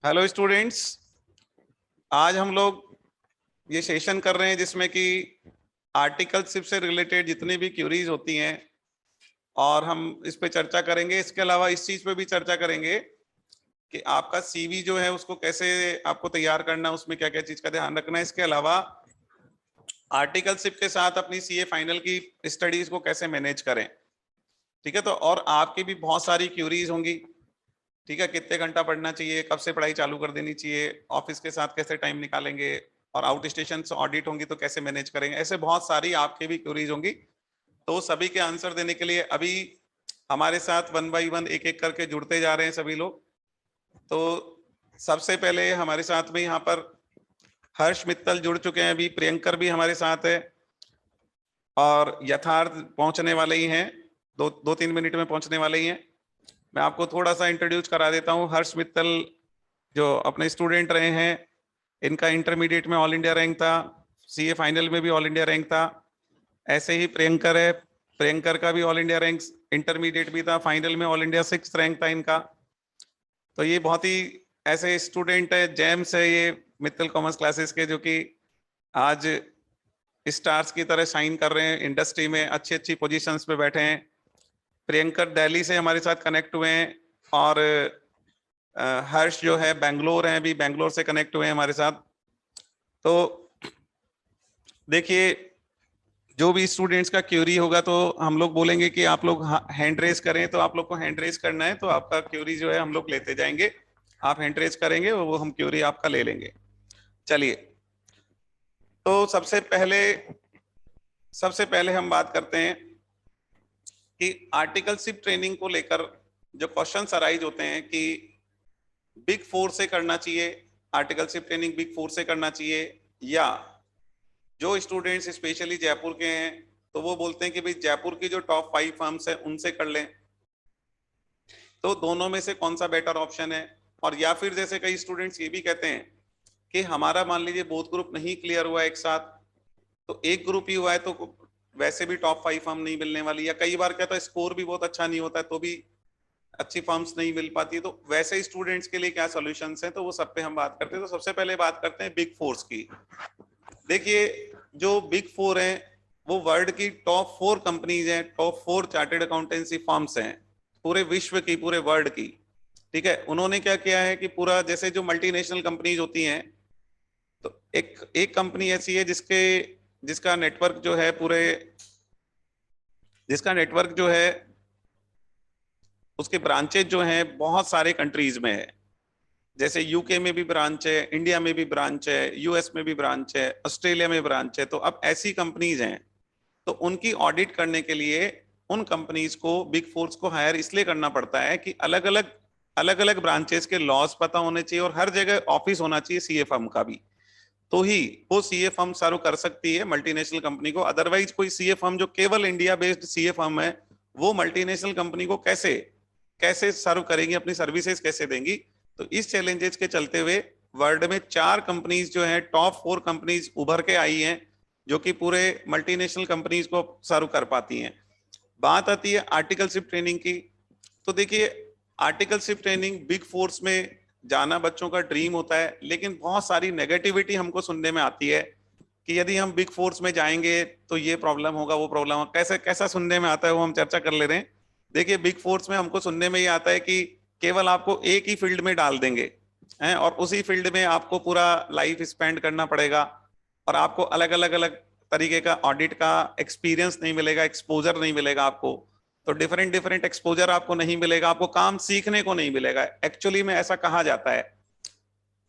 Hello students. आज हम लोग ये सेशन कर रहे हैं जिसमें कि आर्टिकलशिप से रिलेटेड जितनी भी क्यूरीज होती हैं और हम इस पे चर्चा करेंगे। इसके अलावा इस चीज पे भी चर्चा करेंगे कि आपका सीवी जो है उसको कैसे आपको तैयार करना, उसमें क्या क्या चीज का ध्यान रखना है। इसके अलावा आर्टिकलशिप के साथ अपनी सीए फाइनल की स्टडीज को कैसे मैनेज करें। ठीक है, तो और आपकी भी बहुत सारी क्यूरीज होंगी। ठीक है, कितने घंटा पढ़ना चाहिए, कब से पढ़ाई चालू कर देनी चाहिए, ऑफिस के साथ कैसे टाइम निकालेंगे, और आउट स्टेशन से ऑडिट होंगी तो कैसे मैनेज करेंगे। ऐसे बहुत सारी आपके भी क्वेरीज होंगी। तो सभी के आंसर देने के लिए अभी हमारे साथ वन बाय वन एक एक करके जुड़ते जा रहे हैं सभी लोग। तो सबसे पहले हमारे साथ में यहाँ पर हर्ष मित्तल जुड़ चुके हैं, अभी प्रियंकर भी हमारे साथ है और यथार्थ पहुंचने वाले ही हैं, दो तीन मिनट में पहुंचने वाले ही हैं। मैं आपको थोड़ा सा इंट्रोड्यूस करा देता हूँ। हर्ष मित्तल जो अपने स्टूडेंट रहे हैं, इनका इंटरमीडिएट में ऑल इंडिया रैंक था, सीए फाइनल में भी ऑल इंडिया रैंक था। ऐसे ही प्रियंकर है, प्रियंकर का भी ऑल इंडिया रैंक इंटरमीडिएट भी था, फाइनल में ऑल इंडिया 6th रैंक था इनका। तो ये बहुत ही ऐसे स्टूडेंट है, जेम्स है ये मित्तल कॉमर्स क्लासेस के, जो कि आज स्टार्स की तरह शाइन कर रहे हैं, इंडस्ट्री में अच्छी अच्छी पोजीशंस पे बैठे हैं। प्रियंकर दिल्ली से हमारे साथ कनेक्ट हुए हैं और हर्ष जो है बेंगलोर है, अभी बेंगलोर से कनेक्ट हुए हैं हमारे साथ। तो देखिए, जो भी स्टूडेंट्स का क्यूरी होगा तो हम लोग बोलेंगे कि आप लोग हैंड रेस करें, तो आप लोग को हैंड रेस करना है, तो आपका क्यूरी जो है हम लोग लेते जाएंगे। आप हैंड रेस करेंगे वो हम क्यूरी आपका ले लेंगे। चलिए, तो सबसे पहले हम बात करते हैं कि आर्टिकलशिप ट्रेनिंग को लेकर जो क्वेश्चंस अराइज होते हैं कि बिग फोर से करना चाहिए, आर्टिकलशिप ट्रेनिंग बिग फोर से करना चाहिए, या जो स्टूडेंट्स स्पेशली जयपुर के हैं तो वो बोलते हैं कि भाई जयपुर की जो टॉप 5 फर्म्स है उनसे कर लें। तो दोनों में से कौन सा बेटर ऑप्शन है? और या फिर जैसे कई स्टूडेंट्स ये भी कहते हैं कि हमारा मान लीजिए बोथ ग्रुप नहीं क्लियर हुआ एक साथ, तो एक ग्रुप ही हुआ है तो वैसे भी टॉप 5 फर्म नहीं मिलने वाली, या कई बार कहता है स्कोर भी बहुत अच्छा नहीं होता है तो भी अच्छी फर्म्स नहीं मिल पाती है। तो वैसे स्टूडेंट्स के लिए क्या सॉल्यूशंस हैं, तो वो सब पे हम बात करते हैं। तो सबसे पहले बात करते हैं बिग फोर्स की। देखिए, जो बिग फोर हैं वो वर्ल्ड की टॉप 4 कंपनीज हैं, टॉप 4 चार्टेड अकाउंटेंसी फर्म्स हैं पूरे विश्व की, पूरे वर्ल्ड की। ठीक है, उन्होंने क्या किया है कि पूरा जैसे जो मल्टीनेशनल कंपनीज होती हैं, तो एक एक कंपनी ऐसी है जिसका नेटवर्क जो है पूरे, जिसका नेटवर्क जो है उसके ब्रांचेज जो हैं बहुत सारे कंट्रीज में है। जैसे यूके में भी ब्रांच है, इंडिया में भी ब्रांच है, यूएस में भी ब्रांच है, ऑस्ट्रेलिया में ब्रांच है। तो अब ऐसी कंपनीज हैं तो उनकी ऑडिट करने के लिए उन कंपनीज को, बिग फोर्स को हायर इसलिए करना पड़ता है कि अलग अलग ब्रांचेस के लॉस पता होने चाहिए और हर जगह ऑफिस होना चाहिए सीए फर्म का भी, तो ही वो सीए फर्म सर्व कर सकती है मल्टीनेशनल कंपनी को। अदरवाइज कोई सीए फर्म जो केवल इंडिया बेस्ड सीए फर्म है, वो मल्टीनेशनल कंपनी को कैसे कैसे सर्व करेंगी, अपनी सर्विसेज कैसे देंगी। तो इस चैलेंजेस के चलते हुए वर्ल्ड में 4 कंपनीज जो है, टॉप 4 कंपनीज उभर के आई हैं जो कि पूरे मल्टीनेशनल कंपनीज को सर्व कर पाती हैं। बात आती है आर्टिकलशिप ट्रेनिंग की। तो देखिए, आर्टिकलशिप ट्रेनिंग बिग फोर्स में जाना बच्चों का ड्रीम होता है, लेकिन बहुत सारी नेगेटिविटी हमको सुनने में आती है कि यदि हम बिग फोर्स में जाएंगे तो ये प्रॉब्लम होगा, वो प्रॉब्लम होगा। कैसे कैसा सुनने में आता है वो हम चर्चा कर ले रहे हैं। देखिए, बिग फोर्स में हमको सुनने में ये आता है कि केवल आपको एक ही फील्ड में डाल देंगे हैं और उसी फील्ड में आपको पूरा लाइफ स्पेंड करना पड़ेगा और आपको अलग अलग अलग तरीके का ऑडिट का एक्सपीरियंस नहीं मिलेगा, एक्सपोजर नहीं मिलेगा आपको। तो डिफरेंट डिफरेंट एक्सपोजर आपको नहीं मिलेगा, आपको काम सीखने को नहीं मिलेगा, एक्चुअली में ऐसा कहा जाता है।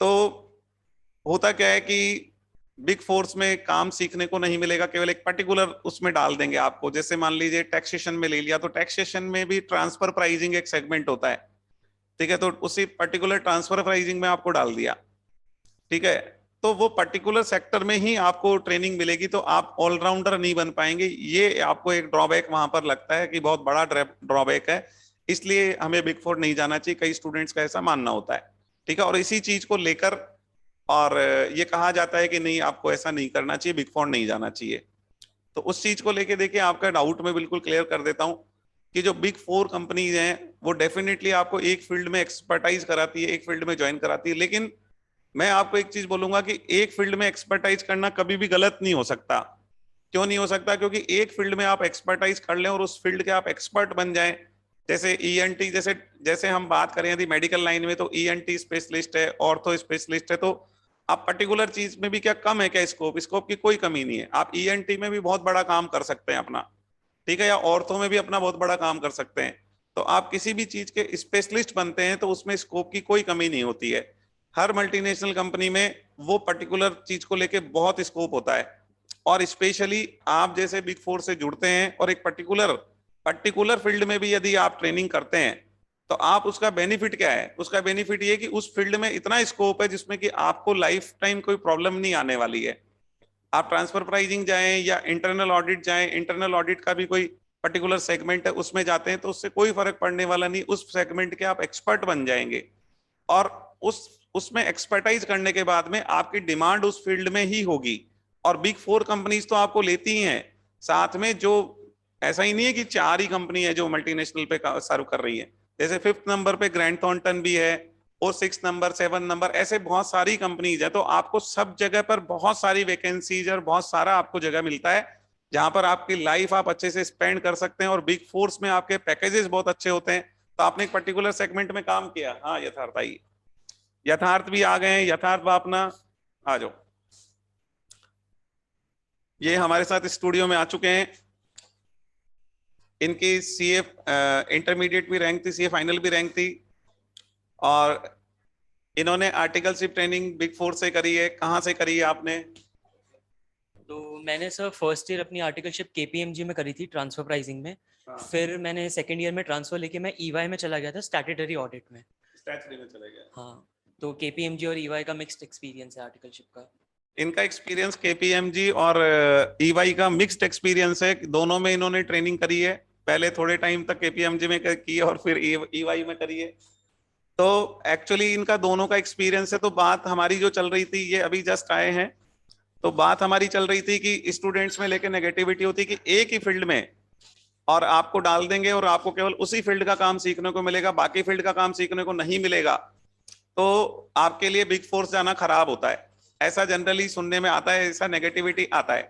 तो होता क्या है कि बिग फोर्स में काम सीखने को नहीं मिलेगा, केवल एक पर्टिकुलर उसमें डाल देंगे आपको। जैसे मान लीजिए टैक्सेशन में ले लिया, तो टैक्सेशन में भी ट्रांसफर प्राइजिंग एक सेगमेंट होता है। ठीक है, तो उसी पर्टिकुलर ट्रांसफर प्राइजिंग में आपको डाल दिया। ठीक है, तो वो पर्टिकुलर सेक्टर में ही आपको ट्रेनिंग मिलेगी, तो आप ऑलराउंडर नहीं बन पाएंगे। ये आपको एक ड्रॉबैक वहां पर लगता है कि बहुत बड़ा ड्रॉबैक है, इसलिए हमें बिग फोर नहीं जाना चाहिए, कई स्टूडेंट्स का ऐसा मानना होता है। ठीक है, और इसी चीज को लेकर और ये कहा जाता है कि नहीं, आपको ऐसा नहीं करना चाहिए, बिग फोर नहीं जाना चाहिए। तो उस चीज को लेके देखिए, आपका डाउट मैं बिल्कुल क्लियर कर देता हूं कि जो बिग फोर कंपनीज हैं वो डेफिनेटली आपको एक फील्ड में एक्सपर्टाइज कराती है, एक फील्ड में ज्वाइन कराती है, लेकिन मैं आपको एक चीज बोलूंगा कि एक फील्ड में एक्सपर्टाइज करना कभी भी गलत नहीं हो सकता। क्यों नहीं हो सकता? क्योंकि एक फील्ड में आप एक्सपर्टाइज कर लें और उस फील्ड के आप एक्सपर्ट बन जाएं, जैसे ईएनटी, जैसे जैसे हम बात करें यदि मेडिकल लाइन में तो ईएनटी स्पेशलिस्ट है, ऑर्थो स्पेशलिस्ट है, तो आप पर्टिकुलर चीज में भी क्या कम है क्या स्कोप? स्कोप की कोई कमी नहीं है। आप ईएनटी में भी बहुत बड़ा काम कर सकते हैं अपना, ठीक है, या ऑर्थो में भी अपना बहुत बड़ा काम कर सकते हैं। तो आप किसी भी चीज के स्पेशलिस्ट बनते हैं तो उसमें स्कोप की कोई कमी नहीं होती है। हर मल्टीनेशनल कंपनी में वो पर्टिकुलर चीज को लेके बहुत स्कोप होता है। और स्पेशली आप जैसे बिग फोर से जुड़ते हैं और एक पर्टिकुलर पर्टिकुलर फील्ड में भी यदि आप ट्रेनिंग करते हैं तो आप उसका बेनिफिट क्या है? उसका बेनिफिट ये कि उस फील्ड में इतना स्कोप है जिसमें कि आपको लाइफ टाइम कोई प्रॉब्लम नहीं आने वाली है। आप ट्रांसफर प्राइजिंग जाएं या इंटरनल ऑडिट जाएं, इंटरनल ऑडिट का भी कोई पर्टिकुलर सेगमेंट है उसमें जाते हैं तो उससे कोई फर्क पड़ने वाला नहीं, उस सेगमेंट के आप एक्सपर्ट बन जाएंगे। और उसमें एक्सपर्टाइज करने के बाद में आपकी डिमांड उस फील्ड में ही होगी। और बिग फोर कंपनीज तो आपको लेती ही हैं साथ में, जो ऐसा ही नहीं है कि चार ही कंपनी है जो मल्टीनेशनल पे सर्व कर रही है। जैसे 5th नंबर पे ग्रैंड थॉर्नटन भी है और 6 नंबर 7 नंबर, ऐसे बहुत सारी कंपनीज है। तो आपको सब जगह पर बहुत सारी वैकेंसीज और बहुत सारा आपको जगह मिलता है जहां पर आपकी लाइफ आप अच्छे से स्पेंड कर सकते हैं। और बिग फोर्स में आपके पैकेजेस बहुत अच्छे होते हैं। तो आपने एक पर्टिकुलर सेगमेंट में काम किया, हाँ यथार्थ आइए, यथार्थ भी आ गए हैं। यथार्थ अपना आ जाओ, ये हमारे साथ स्टूडियो में आ चुके हैं। इनकी सीए इंटरमीडिएट भी रैंक थी, सीए फाइनल भी रैंक थी, और इन्होंने आर्टिकलशिप ट्रेनिंग बिग फोर से करी है। कहाँ से करी है आपने? तो मैंने सर फर्स्ट ईयर अपनी आर्टिकलशिप केपीएमजी में करी थी, ट्रांसफर प्राइसिंग में। हाँ। फिर मैंने सेकंड ईयर में ट्रांसफर लेके मैं ईवाई में चला गया था, स्टैट्यूटरी ऑडिट में। स्टैट्यूटरी में चले गए? हाँ, तो केपीएमजी और ईवाई का मिक्स्ड एक्सपीरियंस है आर्टिकलशिप का। इनका एक्सपीरियंस केपीएमजी और ईवाई का मिक्स्ड एक्सपीरियंस है, दोनों में इन्होंने ट्रेनिंग करी है। पहले थोड़े टाइम तक केपीएमजी में की और फिर ईवाई में करी है। तो एक्चुअली इनका दोनों का एक्सपीरियंस है। तो बात हमारी जो चल रही थी, ये अभी जस्ट आए हैं, तो बात हमारी चल रही थी कि स्टूडेंट्स में लेके नेगेटिविटी होती कि एक ही फील्ड में और आपको डाल देंगे और आपको केवल उसी फील्ड का काम सीखने को मिलेगा, बाकी फील्ड का काम सीखने को नहीं मिलेगा, तो आपके लिए बिग फोर्स जाना खराब होता है। ऐसा जनरली सुनने में आता है, ऐसा नेगेटिविटी आता है।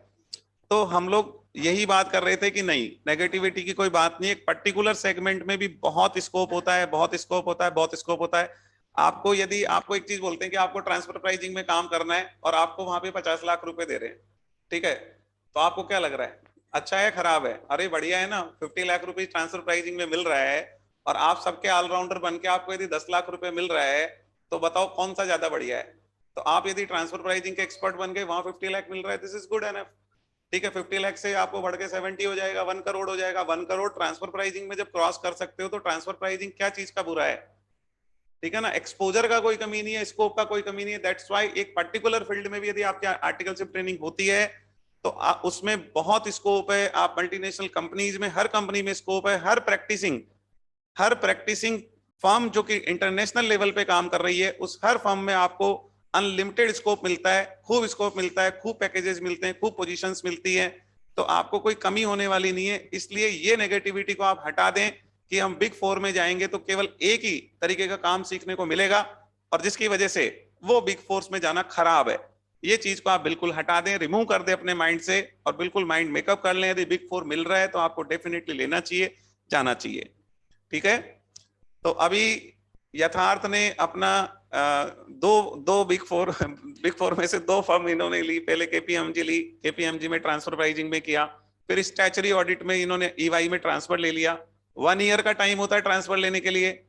तो हम लोग यही बात कर रहे थे कि नहीं, नेगेटिविटी की कोई बात नहीं, एक पर्टिकुलर सेगमेंट में भी बहुत स्कोप होता है, बहुत स्कोप होता है, बहुत स्कोप होता है। आपको यदि आपको एक चीज बोलते हैं कि आपको ट्रांसफर प्राइजिंग में काम करना है और आपको वहां पे 50 लाख रुपए दे रहे हैं, ठीक है, तो आपको क्या लग रहा है, अच्छा है खराब है? अरे बढ़िया है ना, 50 लाख रुपए ट्रांसफर प्राइजिंग में मिल रहा है और आप सबके ऑलराउंडर बन के आपको यदि 10 लाख रुपए मिल रहा है, तो बताओ कौन सा ज्यादा बढ़िया है? तो आप यदि ट्रांसफर प्राइजिंग के एक्सपर्ट बन गए, वहां 50 लाख मिल रहा है, दिस इज गुड एनफ, ठीक है। 50 लाख से आपको बढ़ के 70 हो जाएगा, 1 करोड़ हो जाएगा। 1 करोड़ ट्रांसफर प्राइजिंग में जब क्रॉस कर सकते हो तो ट्रांसफर प्राइजिंग क्या चीज का बुरा है? ठीक है ना, एक्सपोजर का कोई कमी नहीं है, स्कोप का कोई कमी नहीं है। दैट्स व्हाई एक पर्टिकुलर फील्ड में भी यदि आपकी आर्टिकलशिप ट्रेनिंग होती है तो उसमें बहुत स्कोप है। आप मल्टीनेशनल कंपनीज में, हर कंपनी में स्कोप है। हर प्रैक्टिसिंग फर्म जो कि इंटरनेशनल लेवल पे काम कर रही है, उस हर फर्म में आपको अनलिमिटेड स्कोप मिलता है, खूब स्कोप मिलता है, खूब पैकेजेस मिलते हैं, खूब पोजीशंस मिलती है। तो आपको कोई कमी होने वाली नहीं है। इसलिए ये नेगेटिविटी को आप हटा दें कि हम बिग फोर में जाएंगे तो केवल एक ही तरीके का काम सीखने को मिलेगा और जिसकी वजह से वो बिग फोर्स में जाना खराब है। ये चीज को आप बिल्कुल हटा दें, रिमूव कर दें अपने माइंड से और बिल्कुल माइंड मेकअप कर लें। यदि बिग फोर मिल रहा है तो आपको डेफिनेटली लेना चाहिए, जाना चाहिए, ठीक है। तो अभी यथार्थ ने अपना दो बिग फोर में से 2 फर्म इन्होंने ली। पहले केपीएमजी ली, केपीएमजी में ट्रांसफर प्राइजिंग में किया, फिर स्टैचुटरी ऑडिट में इन्होंने ईवाई में ट्रांसफर ले लिया। 1 ईयर का टाइम होता है ट्रांसफर लेने के लिए।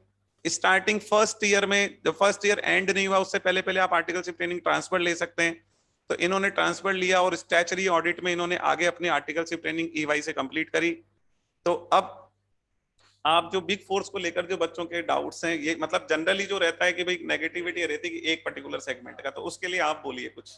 स्टार्टिंग फर्स्ट ईयर में, जब फर्स्ट ईयर एंड नहीं हुआ उससे पहले पहले आप आर्टिकलशिप ट्रेनिंग ट्रांसफर ले सकते हैं। तो इन्होंने ट्रांसफर लिया और स्टैचुटरी ऑडिट में इन्होंने आगे अपनी आर्टिकलशिप ट्रेनिंग ईवाई से कंप्लीट करी। तो अब आप जो बिग फोर्स को लेकर जो बच्चों के डाउट्स हैं, ये मतलब जनरली जो रहता है कि भाई नेगेटिविटी रहती है कि एक पर्टिकुलर सेगमेंट का, तो उसके लिए आप बोलिए कुछ।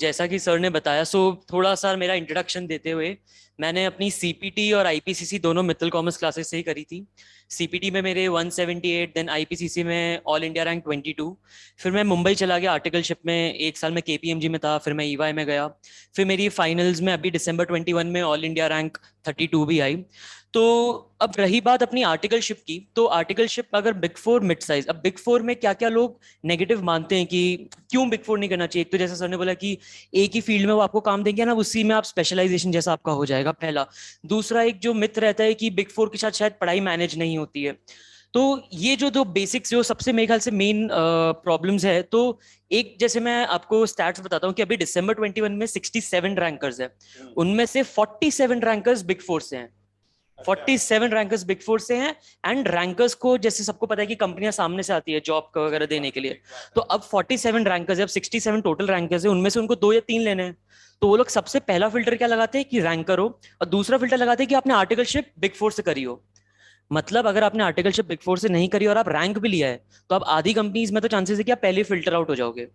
जैसा कि सर ने बताया, थोड़ा सा मेरा इंट्रोडक्शन देते हुए, मैंने अपनी सीपीटी और आईपीसीसी दोनों मित्तल कॉमर्स क्लासेस से ही करी थी। सीपीटी में मेरे 178, देन आईपीसीसी में ऑल इंडिया रैंक 22। फिर मैं मुंबई चला गया आर्टिकलशिप में, 1 साल में केपीएमजी में था, फिर मैं ईवाई में गया। फिर मेरी फाइनल्स में अभी दिसंबर 21 में ऑल इंडिया रैंक 32 भी आई। तो अब रही बात अपनी आर्टिकलशिप की, तो आर्टिकलशिप अगर बिग फोर मिड साइज, अब बिग फोर में क्या क्या लोग नेगेटिव मानते हैं कि क्यों बिग फोर नहीं करना चाहिए। एक तो जैसे सर ने बोला कि एक ही फील्ड में वो आपको काम देंगे ना, उसी में आप स्पेशलाइजेशन जैसा आपका हो जाएगा, पहला। दूसरा एक जो मिथ रहता है कि बिग फोर के साथ शायद पढ़ाई मैनेज नहीं होती है। तो ये जो दो बेसिक्स जो सबसे मेरे ख्याल से मेन प्रॉब्लम्स है, तो एक जैसे मैं आपको स्टैट्स बताता हूँ कि अभी दिसंबर 21 में 67 रैंकर्स है, उनमें से 47 रैंकर्स बिग फोर से हैं। 47 रैंकर्स बिग फोर से हैं। एंड रैंकर्स को जैसे सबको पता है कि कंपनियां सामने से आती है जॉब वगैरह देने के लिए, तो अब 47 रैंकर्स है, अब 67 टोटल रैंकर्स है, उनमें से उनको 2 या 3 लेने हैं। तो वो लोग सबसे पहला फिल्टर क्या लगाते हैं कि रैंकर हो, और दूसरा फिल्टर लगाते हैं कि आपने आर्टिकलशिप बिग फोर से करी हो। मतलब अगर आपने आर्टिकलशिप बिग फोर से नहीं करी और आप रैंक भी लिया है, तो आप आधी कंपनीज में तो चांसेस है कि आप पहले फिल्टर आउट हो जाओगे।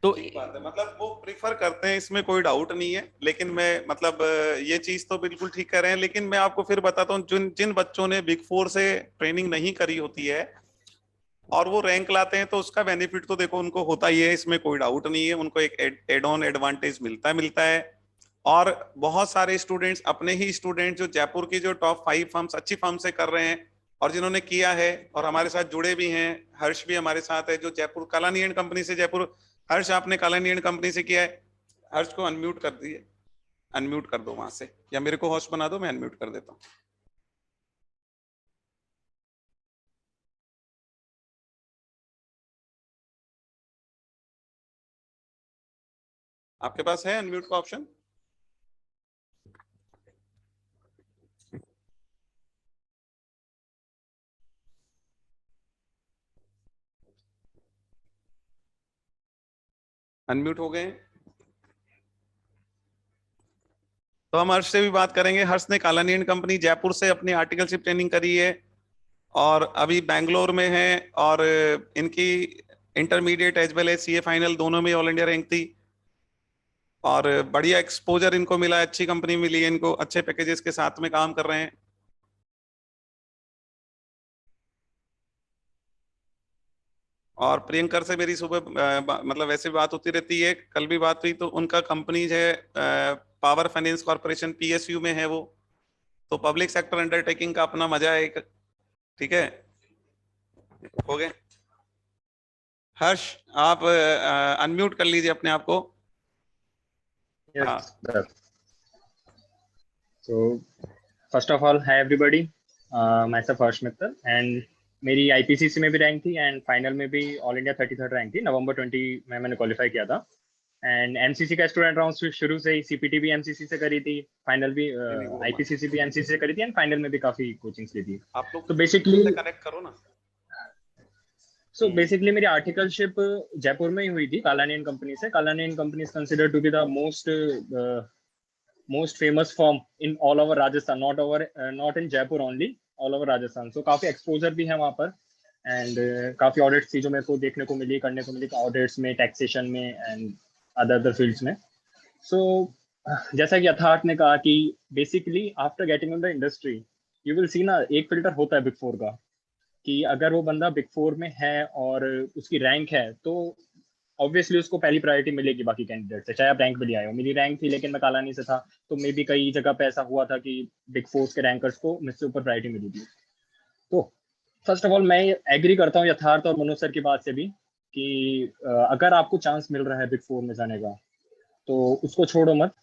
तो ठीक बात है, मतलब वो प्रिफर करते हैं, इसमें कोई डाउट नहीं है। लेकिन मैं मतलब ये चीज तो बिल्कुल ठीक कर रहे हैं, लेकिन मैं आपको फिर बताता हूँ, जिन जिन बच्चों ने बिग फोर से ट्रेनिंग नहीं करी होती है और वो रैंक लाते हैं, तो उसका बेनिफिट तो देखो उनको होता ही है, इसमें कोई डाउट नहीं है। उनको एक एड ऑन एडवांटेज मिलता है। और बहुत सारे स्टूडेंट्स, अपने ही स्टूडेंट जो जयपुर की जो टॉप 5 फर्म्स, अच्छी फर्म से कर रहे हैं और जिन्होंने किया है और हमारे साथ जुड़े भी हैं, हर्ष भी हमारे साथ है जो जयपुर कालानी एंड कंपनी से, जयपुर। हर्ष, आपने कालानी एंड कंपनी से किया है? हर्ष को अनम्यूट कर दिए, अनम्यूट कर दो वहां से, या मेरे को होस्ट बना दो, मैं अनम्यूट कर देता हूँ। आपके पास है अनम्यूट का ऑप्शन? अनम्यूट हो गए? तो हम हर्ष से भी बात करेंगे। हर्ष ने कालानी एंड कंपनी जयपुर से अपनी आर्टिकलशिप ट्रेनिंग करी है और अभी बैंगलोर में है, और इनकी intermediate as well as CA final दोनों में ऑल इंडिया रैंक थी, और बढ़िया एक्सपोजर इनको मिला है, अच्छी कंपनी मिली है इनको, अच्छे पैकेजेस के साथ में काम कर रहे हैं। और प्रियंकर से मेरी सुबह मतलब वैसे बात होती रहती है, कल भी बात हुई। तो उनका कंपनी है पावर फाइनेंस कॉर्पोरेशन, पीएसयू में है वो। तो पब्लिक सेक्टर अंडरटेकिंग का अपना मजा है एक। ठीक है, हो गए? हर्ष, आप अनम्यूट कर लीजिए अपने आप को। हाँ। Yes, sir. So, first of all, hi everybody. Myself Harsh Mittal, and मेरी आईपीसीसी में भी रैंक थी एंड फाइनल में भी ऑल इंडिया 33rd रैंक थी। नवंबर 20 में मैंने क्वालिफाई किया था एंड एमसीसी का स्टूडेंट रहा हूँ शुरू से ही। सीपीटी भी एमसीसी से करी थी, फाइनल भी आईपीसीसी भी एमसीसी से करी थी एंड फाइनल में भी काफी कोचिंग्स ली थी। आप लोग तो बेसिकली कनेक्ट करो ना। बेसिकली मेरी आर्टिकलशिप जयपुर में ही हुई थी कालानी एंड कंपनी से। Kalani and company is considered to be the most famous firm in all over Rajasthan, not in Jaipur only, all over Rajasthan. So काफी exposure भी है वहाँ पर एंड काफी ऑडिट्स थी जो मेरे को देखने को मिली, करने को मिली, ऑडिट्स में, टैक्सेशन में एंड अदर फील्ड्स में। सो जैसा कि यथार्थ ने कहा कि basically after getting in the industry you will see ना, एक फिल्टर होता है बिग फोर का कि अगर वो बंदा बिग फोर में है और उसकी रैंक है तो ऑब्वियसली उसको पहली प्रायोरिटी मिलेगी बाकी कैंडिडेट से, चाहे आप रैंक भी ले आए हो। मेरी रैंक थी लेकिन मैं कालानी से था, तो मे बी कई जगह पे ऐसा हुआ था कि बिग फोर्स के रैंकर्स को मुझसे ऊपर प्रायोरिटी मिली थी। तो फर्स्ट ऑफ ऑल मैं एग्री करता हूँ यथार्थ और मनोज सर की बात से भी कि अगर आपको चांस मिल रहा है बिग फोर में जाने का तो उसको छोड़ो मत।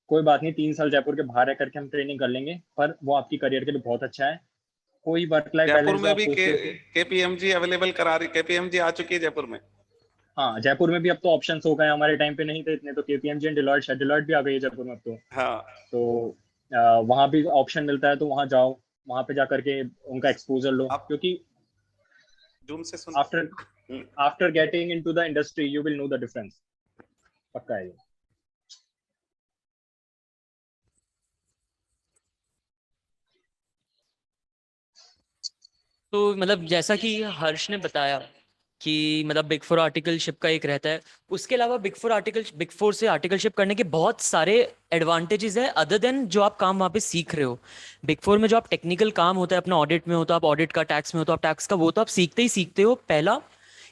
कोई बात नहीं, 3 साल जयपुर के बाहर रह करके हम ट्रेनिंग कर लेंगे, पर वो आपकी करियर के लिए बहुत अच्छा है। कोई वर्क लाइफ जयपुर बैलेंस में आप भी सोचते हो कि केपीएमजी अवेलेबल करा रही, केपीएमजी आ चुकी है जयपुर में। हाँ, जयपुर में भी अब तो ऑप्शंस हो गए, हमारे टाइम पे नहीं थे इतने। तो केपीएमजी एंड डिलॉयट, शायद डिलॉयट भी आ गई है जयपुर में अब तो। हाँ, तो वहाँ भी ऑप्शन मिलता है, तो वहाँ जाओ, वहाँ पे जा करके उनका एक्सपोजर लो, आप क्योंकि जूम से सुन। After getting into the industry you will know the difference. पक्का है ये। तो मतलब जैसा कि हर्ष ने बताया कि मतलब बिग फोर आर्टिकलशिप का एक रहता है, उसके अलावा बिग फोर से आर्टिकलशिप करने के बहुत सारे एडवांटेजेस है अदर देन जो आप काम वहाँ पे सीख रहे हो। बिग फोर में जो आप टेक्निकल काम होता है, अपना ऑडिट में हो तो आप ऑडिट का, टैक्स में हो तो आप टैक्स का, वो तो आप सीखते ही सीखते हो, पहला।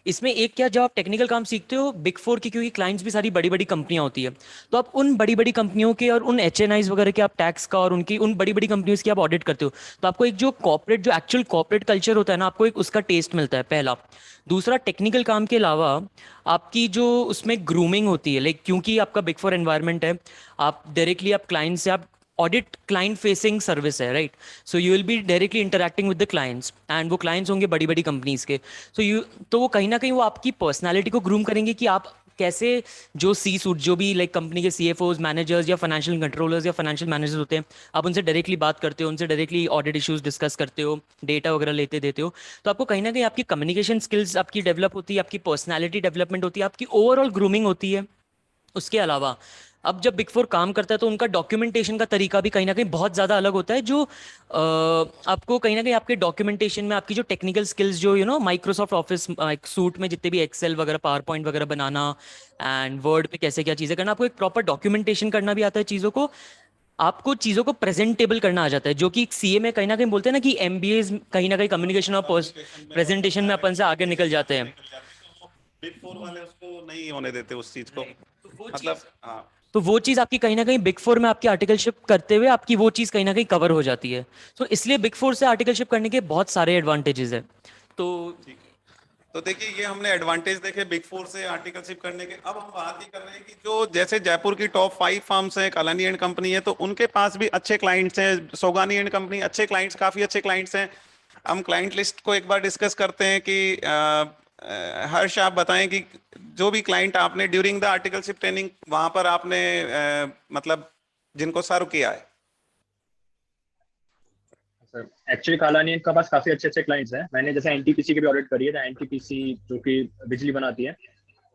इसमें एक क्या, जब आप टेक्निकल काम सीखते हो बिग फोर की, क्योंकि क्लाइंट्स भी सारी बड़ी बड़ी कंपनियां होती है, तो आप उन बड़ी बड़ी कंपनियों के और उन HNIs वगैरह के आप टैक्स का और उनकी उन बड़ी बड़ी कंपनियों की आप ऑडिट करते हो, तो आपको एक जो कॉर्पोरेट, जो एक्चुअल कॉर्पोरेट कल्चर होता है ना, आपको एक उसका टेस्ट मिलता है, पहला। दूसरा, टेक्निकल काम के अलावा आपकी जो उसमें ग्रूमिंग होती है, लाइक क्योंकि आपका बिग फोर एनवायरनमेंट है, आप डायरेक्टली आप क्लाइंट से आप ऑडिट क्लाइंट फेसिंग सर्विस है, right? So you will be directly interacting with the clients, and वो क्लाइंट्स होंगे बड़ी बड़ी कंपनीज के। तो वो कहीं ना कहीं वो आपकी पर्सनालिटी को ग्रूम करेंगे कि आप कैसे, जो सी सूट, जो भी लाइक कंपनी के CFOs, मैनेजर्स या फाइनेंशियल कंट्रोलर्स या फाइनेंशियल मैनेजर्स होते हैं, आप उनसे डायरेक्टली बात करते हो, उनसे डायरेक्टली ऑडिट इश्यूज डिस्कस करते हो, डेटा वगैरह लेते देते हो, तो आपको कहीं ना कहीं आपकी कम्युनिकेशन स्किल्स आपकी डेवलप होती है, आपकी पर्सनैलिटी डेवलपमेंट होती है, आपकी ओवरऑल ग्रूमिंग होती है। उसके अलावा अब जब बिग फोर काम करता है तो उनका डॉक्यूमेंटेशन का तरीका भी कहीं ना कहीं बहुत ज़्यादा अलग होता है, जो आपको कहीं ना कहीं आपके डॉक्यूमेंटेशन में आपकी जो टेक्निकल स्किल्स, जो माइक्रोसॉफ्ट ऑफिस सूट में जितने भी एक्सेल वगैरह, पावर पॉइंट वगैरह बनाना, एंड वर्ड पे कैसे क्या चीज़ें करना, आपको एक प्रॉपर डॉक्यूमेंटेशन करना भी आता है चीज़ों को, आपको चीज़ों को प्रेजेंटेबल करना आ जाता है, जो कि CA में कहीं ना कहीं बोलते हैं ना कि MBA कहीं ना कहीं कम्युनिकेशन और प्रेजेंटेशन में अपन से आगे निकल जाते हैं। बिग फोर वाले उसको नहीं होने देते उस चीज को, तो वो मतलब चीज़ हाँ। तो वो चीज़ आपकी कहीं ना कहीं बिग फोर में आपकी आर्टिकलशिप करते हुए आपकी वो चीज़ कहीं ना कहीं कवर हो जाती है। तो इसलिए बिग फोर से आर्टिकलशिप करने के बहुत सारे एडवांटेजेस है। तो तो देखिए ये हमने एडवांटेज देखे बिग फोर से आर्टिकलशिप करने के। अब हम बात ही कर रहे हैं कि जो जैसे जयपुर की टॉप 5 फर्म्स हैं, कालानी एंड कंपनी है, तो उनके पास भी अच्छे क्लाइंट्स हैं, सोगानी एंड कंपनी अच्छे क्लाइंट्स, काफी अच्छे क्लाइंट्स हैं। हम क्लाइंट लिस्ट को एक बार डिस्कस करते हैं कि हर्ष आप बताएं कि जो भी क्लाइंट आपने ड्यूरिंग द आर्टिकलशिप ट्रेनिंग वहां पर आपने मतलब जिनको सर्व किया है। सर एक्चुअली कालानी के पास काफी अच्छे अच्छे क्लाइंट्स हैं। मैंने जैसे NTPC की भी ऑडिट करी है, NTPC जो कि बिजली बनाती है,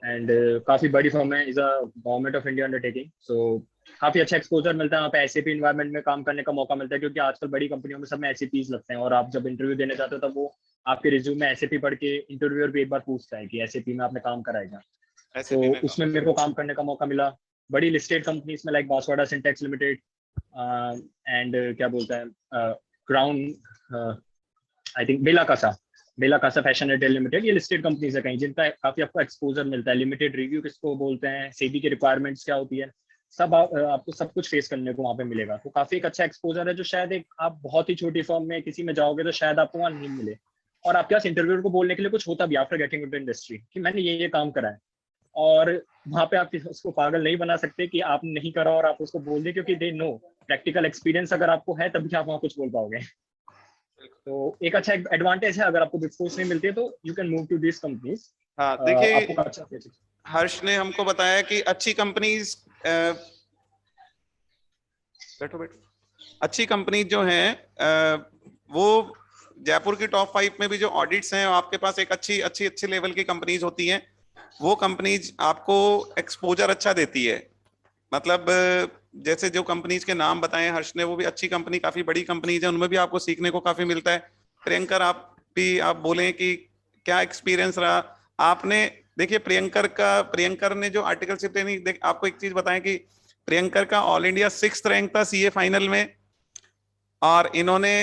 एंड काफी बड़ी फर्म है, is a government of India undertaking. So काफी अच्छा एक्सपोजर मिलता है वहाँ पे, SAP इन्वायरमेंट में काम करने का मौका मिलता है, क्योंकि आजकल बड़ी कंपनियों में सब में SAPs लगते हैं, और आप जब इंटरव्यू देने जाते हो तब वो आपके रिज्यूम में SAP पढ़ के इंटरव्यूअर भी एक बार पूछता है कि SAP में आपने काम कराएगा। ऐसे तो भी मैं उसमें मेरे को काम करने का मौका मिला बड़ी लिस्टेड कंपनीज में, like Banswara Syntex limited, and क्या बोलता है, Crown, I think Bella Casa fashion retail limited, ये लिस्टेड कंपनीज है कहीं, जिनका काफी आपको एक्सपोजर मिलता है। लिमिटेड रिव्यू किसको बोलते हैं, सेबी की रिक्वायरमेंट्स क्या होती है, सब आपको सब कुछ फेस करने को वहाँ पे मिलेगा। तो काफी एक अच्छा एक्सपोजर है, जो शायद एक आप बहुत ही छोटी फर्म में किसी में जाओगे तो शायद आपको वहाँ नहीं मिले। और आपके पास इंटरव्यूअर को बोलने के लिए कुछ होता भी आफ्टर गेटिंग इनटू इंडस्ट्री कि मैंने ये काम करा है, और वहाँ पे आप उसको पागल नहीं बना सकते कि आप नहीं करा और आप उसको बोल दें, क्योंकि दे नो प्रैक्टिकल एक्सपीरियंस अगर आपको है तभी आप वहाँ कुछ बोल पाओगे। तो एक अच्छा एडवांटेज है, अगर आपको बिग फोर नहीं मिलती है तो you can move to this companies. हाँ देखिए आपको अच्छा हर्ष ने हमको बताया कि अच्छी कंपनीज, बैठो बैठो, अच्छी कंपनी जो है वो जयपुर की टॉप 5 में भी जो ऑडिट्स हैं, आपके पास एक अच्छी अच्छी अच्छी लेवल की कंपनीज होती हैं। वो कंपनीज आपको एक्सपोजर अच्छा देती है, मतलब जैसे जो कंपनीज के नाम बताए हर्ष ने, वो भी अच्छी कंपनी, काफी बड़ी कंपनीज है, उनमें भी आपको सीखने को काफी मिलता है। प्रियंकर आप बोलें कि क्या एक्सपीरियंस रहा आपने। देखिए प्रियंकर ने जो आर्टिकलशिप ट्रेनिंग, आपको एक चीज बताएं कि प्रियंकर का ऑल इंडिया 6th रैंक था CA फाइनल में, और इन्होंने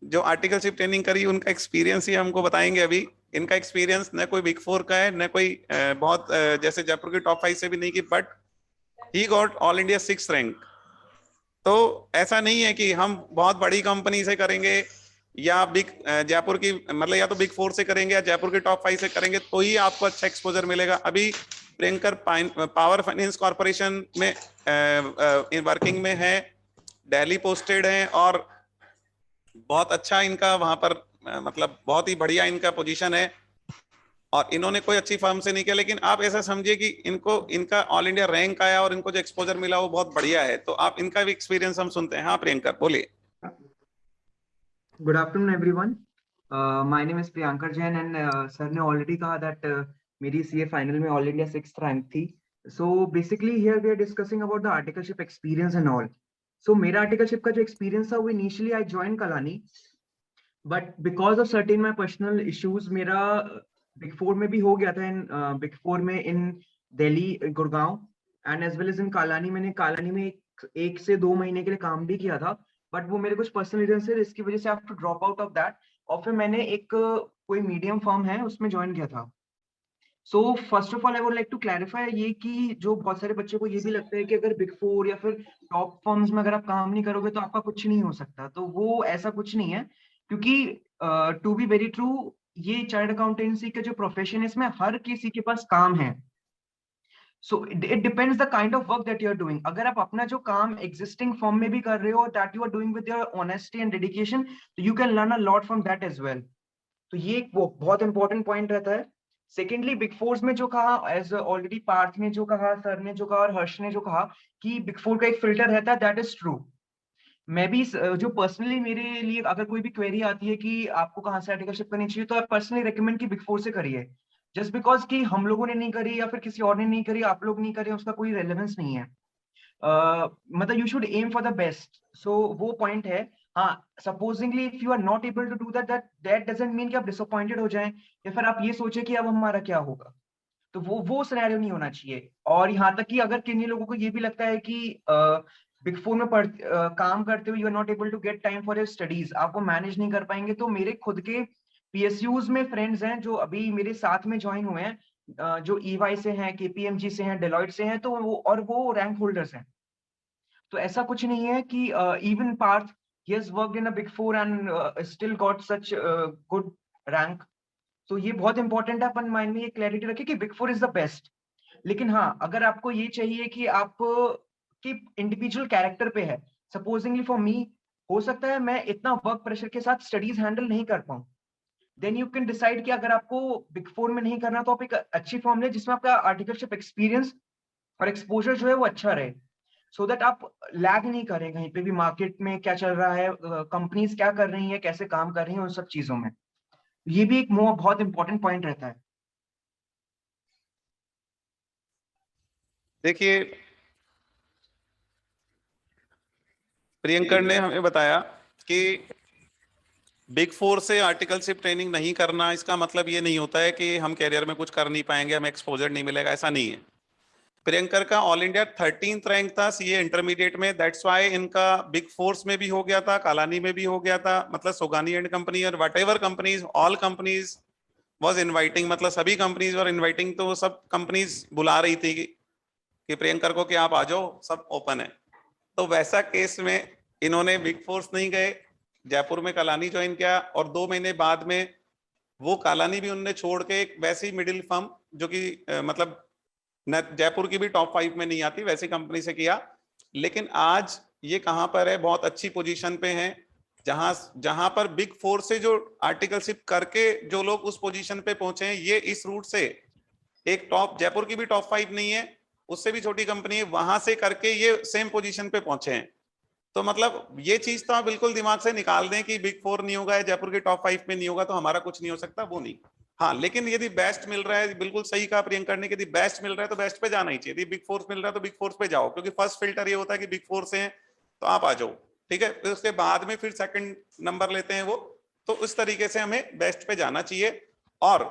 जो आर्टिकलशिप ट्रेनिंग करी उनका एक्सपीरियंस ही हमको बताएंगे अभी। इनका एक्सपीरियंस न कोई बिग फोर का है, न कोई बहुत जैसे जयपुर की टॉप 5 से भी नहीं की, but he got all India 6th rank. तो ऐसा नहीं है कि हम बहुत बड़ी कंपनी से करेंगे या बिग जयपुर की, मतलब या तो बिग फोर से करेंगे या जयपुर की टॉप 5 से करेंगे तो ही आपको अच्छा एक्सपोजर मिलेगा। अभी प्रियंकर पावर फाइनेंस कॉर्पोरेशन में वर्किंग में है, दिल्ली पोस्टेड है, और बहुत अच्छा इनका वहां पर मतलब बहुत ही बढ़िया इनका पोजीशन है, और इन्होंने कोई अच्छी फर्म से नहीं किया। लेकिन आप ऐसा समझिए कि इनका ऑल इंडिया रैंक आया और इनको जो एक्सपोजर मिला वो बहुत बढ़िया है। तो आप इनका भी एक्सपीरियंस हम सुनते हैं। हाँ प्रियंकर बोलिए। Good afternoon, everyone. My name is Priyankar Jain, and sir ने already कहा that मेरी CA final में all India 6th rank थी. So basically here we are discussing about the articleship experience and all. So मेरा articleship का जो experience था वो initially I joined Kalani, but because of certain my personal issues मेरा Big Four में भी हो गया था, in Big Four में in Delhi, Gurgaon, and as well as in Kalani, मैंने Kalani में एक से 2 महीने के लिए काम भी किया था, बट वो मेरे कुछ पर्सनल रीजन से, इसकी वजह से I have to drop out of that, और फिर मैंने एक कोई मीडियम फर्म है उसमें ज्वाइन किया था। So first of all I would like to clarify ये कि जो बहुत सारे बच्चों को ये भी लगता है कि अगर बिग फोर या फिर टॉप फर्म्स में अगर आप काम नहीं करोगे तो आपका कुछ नहीं हो सकता, तो वो ऐसा कुछ नहीं है। क्योंकि टू बी वेरी ट्रू, ये चार्टर्ड अकाउंटेंसी का जो प्रोफेशन है इसमें हर किसी के पास काम है। So it depends the kind of work that you are doing. अगर आप अपना जो काम एग्जिस्टिंग फॉर्म में भी कर रहे हो, that you are doing with your honesty and dedication, तो you can learn a lot from that as well. तो ये एक बहुत इंपॉर्टेंट पॉइंट रहता है। सेकेंडली, बिग फोर्स में जो कहा, एज ऑलरेडी पार्थ ने जो कहा, सर ने जो कहा और हर्ष ने जो कहा कि बिग फोर का एक फिल्टर रहता है, दैट इज ट्रू। मैं भी जो पर्सनली मेरे लिए अगर कोई भी क्वेरी आती है कि आपको कहाँ से आर्टिकलशिप करनी चाहिए, तो आई पर्सनली रिकमेंड कि बिग फोर से करिए। जस्ट बिकॉज कि हम लोगों ने नहीं करी या फिर किसी और ने नहीं करी, आप लोग नहीं करे, उसका कोई रेलेवेंस नहीं है। मतलब you should aim for the best, so वो पॉइंट है। हाँ, supposingly if you are not able to do that, that doesn't mean कि आप डिसअपॉइंटेड हो जाएं या फिर आप ये सोचे कि अब हमारा क्या होगा। तो वो सिनेरियो नहीं होना चाहिए। और यहाँ तक कि अगर किन्हीं लोगों को ये भी लगता है कि बिग फोर में काम करते हुए you are not able to get time for your studies, आपको मैनेज नहीं कर पाएंगे, तो मेरे खुद के पीएसयूज में फ्रेंड्स हैं जो अभी मेरे साथ में ज्वाइन हुए हैं, जो ईवाई से हैं, केपीएमजी से हैं, डेलॉइट से हैं, तो वो रैंक होल्डर्स हैं। तो ऐसा कुछ नहीं है कि even Parth, he has worked in a big four and still got such good rank। तो ये बहुत इंपॉर्टेंट है, अपन माइंड में ये क्लैरिटी रखें कि big four is the best. लेकिन हाँ, अगर आपको ये चाहिए कि आप कि इंडिविजुअल कैरेक्टर पे है, सपोजिंगली फॉर मी, हो सकता है मैं इतना वर्क प्रेशर के साथ स्टडीज हैंडल नहीं कर पाऊं, देन यू कैन डिसाइड कि अगर आपको बिग फोर में नहीं करना तो आप एक अच्छी फॉर्म ले जिसमें आपका आर्टिकलशिप एक्सपीरियंस और एक्सपोजर जो है वो अच्छा रहे, सो दैट आप लैग नहीं करें कहीं पे भी, मार्केट में क्या चल रहा है, कंपनीज क्या कर रही है, कैसे काम कर रही हैं, उन सब चीजों में। ये भी एक बहुत इंपॉर्टेंट पॉइंट रहता है। देखिए, प्रियंकर ने हमें बताया कि बिग फोर से आर्टिकलशिप ट्रेनिंग नहीं करना, इसका मतलब ये नहीं होता है कि हम कैरियर में कुछ कर नहीं पाएंगे, हमें एक्सपोजर नहीं मिलेगा, ऐसा नहीं है। प्रियंकर का ऑल इंडिया 13th रैंक था सीए इंटरमीडिएट में, दैट्स वाई इनका बिग फोर्स में भी हो गया था, कालानी में भी हो गया था, मतलब सोगानी एंड कंपनी और what ever companies, all companies was inviting, मतलब सभी कंपनीज वर इन्वाइटिंग, तो वो सब कंपनीज बुला रही थी कि प्रियंकर को कि आप आ जाओ, सब ओपन है। तो वैसा केस में इन्होंने बिग फोर्स नहीं गए, जयपुर में कालानी ज्वाइन किया, और 2 महीने बाद में वो कालानी भी उन्होंने छोड़ के एक वैसी मिडिल फर्म जो कि मतलब न जयपुर की भी टॉप 5 में नहीं आती, वैसी कंपनी से किया। लेकिन आज ये कहां पर है, बहुत अच्छी पोजीशन पे हैं, जहां जहां पर बिग फोर से जो आर्टिकलशिप करके जो लोग उस पोजीशन पे पहुंचे हैं, ये इस रूट से एक टॉप, जयपुर की भी टॉप 5 नहीं है, उससे भी छोटी कंपनी है, वहां से करके ये सेम पोजीशन पे पहुंचे हैं। तो मतलब ये चीज तो आप बिल्कुल दिमाग से निकाल दें कि बिग फोर नहीं होगा या जयपुर के टॉप 5 में नहीं होगा तो हमारा कुछ नहीं हो सकता, वो नहीं। हाँ, लेकिन यदि बेस्ट मिल रहा है, बिल्कुल सही कहा प्रियंका ने, यदि बेस्ट मिल रहा है तो बेस्ट पे जाना ही चाहिए, यदि बिग फोर्स मिल रहा है तो बिग फोर्स पे जाओ, क्योंकि फर्स्ट फिल्टर ये होता है कि बिग फोर से हैं तो आप आ जाओ, ठीक है, फिर उसके बाद में फिर सेकंड नंबर लेते हैं वो। तो इस तरीके से हमें बेस्ट पे जाना चाहिए। और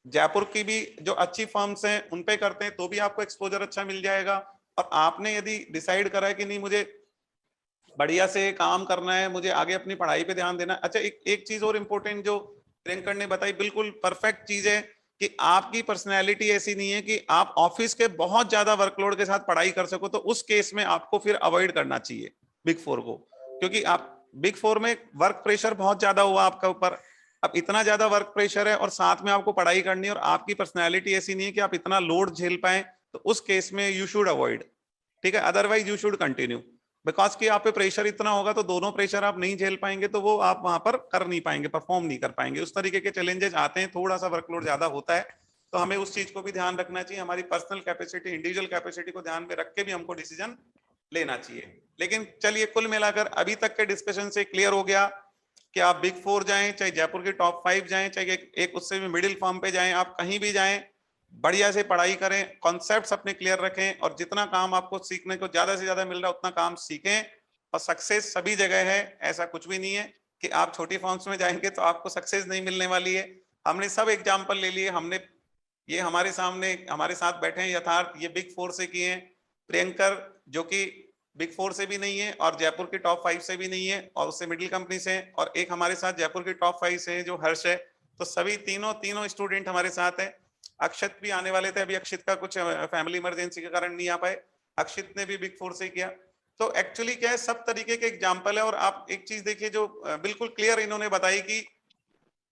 जयपुर की भी जो अच्छी फर्म्स हैं उन पे करते हैं तो भी आपको एक्सपोजर अच्छा मिल जाएगा। और आपने यदि डिसाइड करा है कि नहीं मुझे बढ़िया से काम करना है, मुझे आगे अपनी पढ़ाई पे ध्यान देना, अच्छा एक चीज और इम्पोर्टेंट जो प्रियंकर ने बताई, बिल्कुल परफेक्ट चीज है कि आपकी पर्सनैलिटी ऐसी नहीं है कि आप ऑफिस के बहुत ज्यादा वर्कलोड के साथ पढ़ाई कर सको, तो उस केस में आपको फिर अवॉइड करना चाहिए बिग फोर को, क्योंकि आप बिग फोर में वर्क प्रेशर बहुत ज्यादा हुआ आपका ऊपर। अब इतना ज्यादा वर्क प्रेशर है और साथ में आपको पढ़ाई करनी है और आपकी पर्सनैलिटी ऐसी नहीं है कि आप इतना लोड झेल पाए, तो उस केस में यू शुड अवॉइड, ठीक है, otherwise you should continue, because कि आप पे प्रेशर इतना होगा तो दोनों प्रेशर आप नहीं झेल पाएंगे, तो वो आप वहां पर कर नहीं पाएंगे, परफॉर्म नहीं कर पाएंगे, उस तरीके के चैलेंजेस आते हैं, थोड़ा सा वर्कलोड ज्यादा होता है। तो हमें उस चीज को भी ध्यान रखना चाहिए, हमारी पर्सनल कैपेसिटी, इंडिविजुअल कैपेसिटी को ध्यान में रख के भी हमको डिसीजन लेना चाहिए। लेकिन चलिए, कुल मिलाकर अभी तक के डिस्कशन से क्लियर हो गया कि आप बिग फोर जाएं, चाहे जयपुर के टॉप 5 जाएं, चाहे एक उससे भी मिडिल फॉर्म पे जाएं, आप कहीं भी जाएं, बढ़िया से पढ़ाई करें, कॉन्सेप्ट्स अपने क्लियर रखें, और जितना काम आपको सीखने को ज्यादा से ज्यादा मिल रहा है उतना काम सीखें। और सक्सेस सभी जगह है, ऐसा कुछ भी नहीं है कि आप छोटी फॉर्म्स में जाएंगे तो आपको सक्सेस नहीं मिलने वाली है। हमने सब एग्जाम्पल ले लिए, हमने ये हमारे सामने हमारे साथ बैठे हैं यथार्थ, ये बिग फोर से किए हैं। प्रियंकर जो कि बिग फोर से भी नहीं है और जयपुर के टॉप 5 से भी नहीं है और उससे मिडिल कंपनी से, और एक हमारे साथ जयपुर के टॉप 5 से जो हर्ष है, तो सभी तीनों स्टूडेंट हमारे साथ है। अक्षित भी आने वाले थे, अभी अक्षित का कुछ फैमिली इमरजेंसी के कारण नहीं आ पाए, अक्षित ने भी बिग फोर से किया। तो एक्चुअली क्या है, सब तरीके के एग्जाम्पल है। और आप एक चीज देखिए जो बिल्कुल क्लियर इन्होंने बताई कि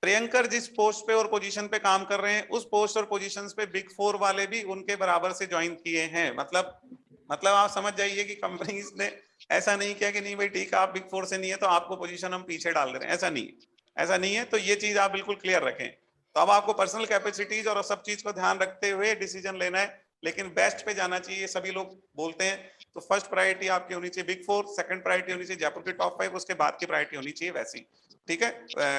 प्रियंकर जिस पोस्ट पे और पोजीशन पे काम कर रहे हैं, उस पोस्ट और पोजीशंस पे बिग फोर वाले भी उनके बराबर से ज्वाइन किए हैं। मतलब आप समझ जाइए कि कंपनीज ने ऐसा नहीं किया कि नहीं भाई ठीक है आप बिग फोर से नहीं है तो आपको पोजीशन हम पीछे डाल दे रहे हैं, ऐसा नहीं है। तो ये चीज आप बिल्कुल क्लियर रखें। तो अब आपको पर्सनल कैपेसिटीज और सब चीज को ध्यान रखते हुए डिसीजन लेना है, लेकिन बेस्ट पे जाना चाहिए। सभी लोग बोलते हैं तो फर्स्ट प्रायोरिटी आपकी होनी चाहिए बिग फोर, सेकंड प्रायोरिटी होनी चाहिए जयपुर के टॉप 5, उसके बाद की प्रायोरिटी होनी चाहिए वैसी, ठीक है,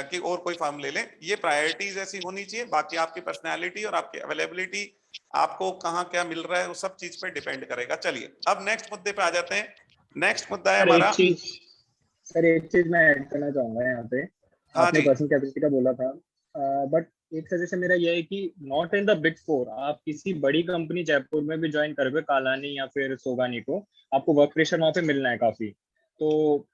कि और कोई फॉर्म ले लें। ये प्रायोरिटीज ऐसी होनी चाहिए। बाकी आपकी पर्सनैलिटी और आपकी अवेलेबिलिटी, आपको कहाँ क्या मिल रहा है, वो सब चीज पे डिपेंड करेगा। चलिए अब नेक्स्ट मुद्दे पे आ जाते हैं। नेक्स्ट मुद्दा है हमारा। सर एक चीज मैं ऐड करना चाहूंगा यहाँ पे। हाँ आपने जी। पर्सनल कैपेसिटी का बोला था, बट एक सजेशन मेरा ये है कि not in the big four, आप किसी बड़ी कंपनी जयपुर में भी ज्वाइन करोगे, कालानी या फिर सोगानी को, आपको वर्क प्रेशर वहाँ पे मिलना है काफी। तो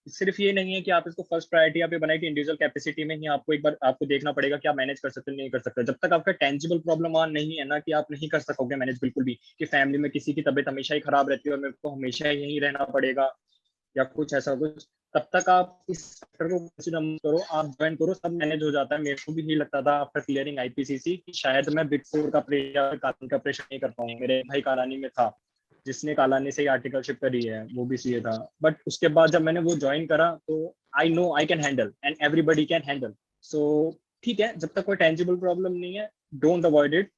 सिर्फ ये नहीं है कि आप इसको फर्स्ट प्रायोरिटी आप ये बनाए कि इंडिविजुअल कैपेसिटी में ही आपको एक बार आपको देखना पड़ेगा कि आप मैनेज कर सकते हो नहीं कर सकते। जब तक आपका टेंजिबल प्रॉब्लम वहाँ नहीं है ना कि आप नहीं कर सकोगे मैनेज बिल्कुल भी, कि फैमिली में किसी की तबीयत हमेशा ही खराब रहती है और मेरे को हमेशा यहीं रहना पड़ेगा या कुछ ऐसा कुछ, तब तक आप इस फैक्टर को कंसीडर मत करो, आप ज्वाइन करो, सब मैनेज हो जाता है। मेरे को भी यही लगता था आफ्टर क्लियरिंग आईपीसीसी कि शायद मैं बिग फोर का प्रेशर कालानी का प्रेशर नहीं कर पाऊंगा। मेरे भाई कालानी में था जिसने कालानी से ही आर्टिकलशिप करी है, वो भी सीए था, बट उसके बाद जब मैंने वो ज्वाइन करा तो I know I can handle and everybody can handle. So ठीक है, जब तक कोई टेंजिबल प्रॉब्लम नहीं है डोंट अवॉइड इट,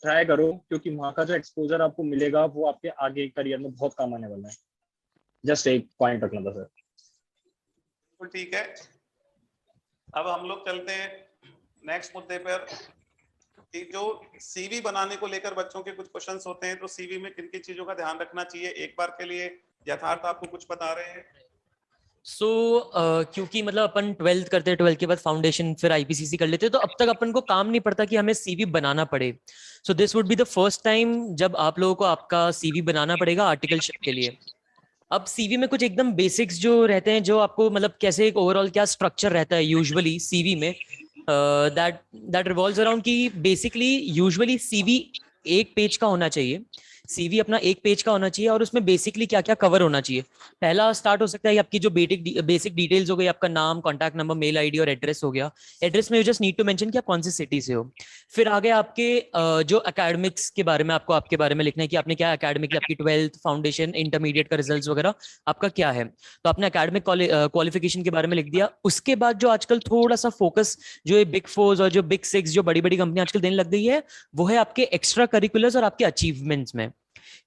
ट्राई करो, क्योंकि वहाँ का जो एक्सपोजर आपको मिलेगा वो आपके आगे करियर में बहुत काम आने वाला है। जस्ट एक पॉइंट रखना था सर। तो ठीक है, अब हम लोग चलते हैं नेक्स्ट मुद्दे पर कि जो सीवी बनाने को लेकर बच्चों के कुछ क्वेश्चंस होते हैं। तो सीवी में किन किन चीजों का ध्यान रखना चाहिए, एक बार के लिए यथार्थ आपको कुछ बता रहे हैं। क्योंकि मतलब अपन 12th करते हैं, 12th के बाद फाउंडेशन फिर आईपीसीसी कर लेते हैं, तो अब तक अपन को काम नहीं पड़ता कि हमें सीवी बनाना पड़े। So this would be the first time जब आप लोगों को आपका सीवी बनाना पड़ेगा आर्टिकलशिप के लिए। अब सीवी में कुछ एकदम बेसिक्स जो रहते हैं, जो आपको मतलब कैसे एक ओवरऑल क्या स्ट्रक्चर रहता है यूजुअली सीवी में, दैट रिवॉल्व्स अराउंड कि बेसिकली यूजुअली सीवी एक पेज का होना चाहिए। सीवी अपना एक पेज का होना चाहिए और उसमें बेसिकली क्या क्या कवर होना चाहिए। पहला स्टार्ट हो सकता है आपकी जो बेसिक डिटेल्स हो गई, आपका नाम, कॉन्टैक्ट नंबर, मेल आईडी और एड्रेस हो गया। एड्रेस में you just need to mention कि आप कौन सी सिटी से हो। फिर आगे आपके जो एकेडमिक्स के बारे में आपको आपके बारे में लिखना है कि आपने क्या एकेडमिक, आपकी 12th, फाउंडेशन, इंटरमीडिएट का रिजल्ट वगैरह आपका क्या है, तो आपने एकेडमिक क्वालिफिकेशन के बारे में लिख दिया। उसके बाद जो आजकल थोड़ा सा फोकस जो ये बिग फोर्स और जो बिग सिक्स जो बड़ी बड़ी कंपनी आजकल देने लग गई है, वो है आपके एक्स्ट्रा करिकुलर्स और आपके अचीवमेंट्स में।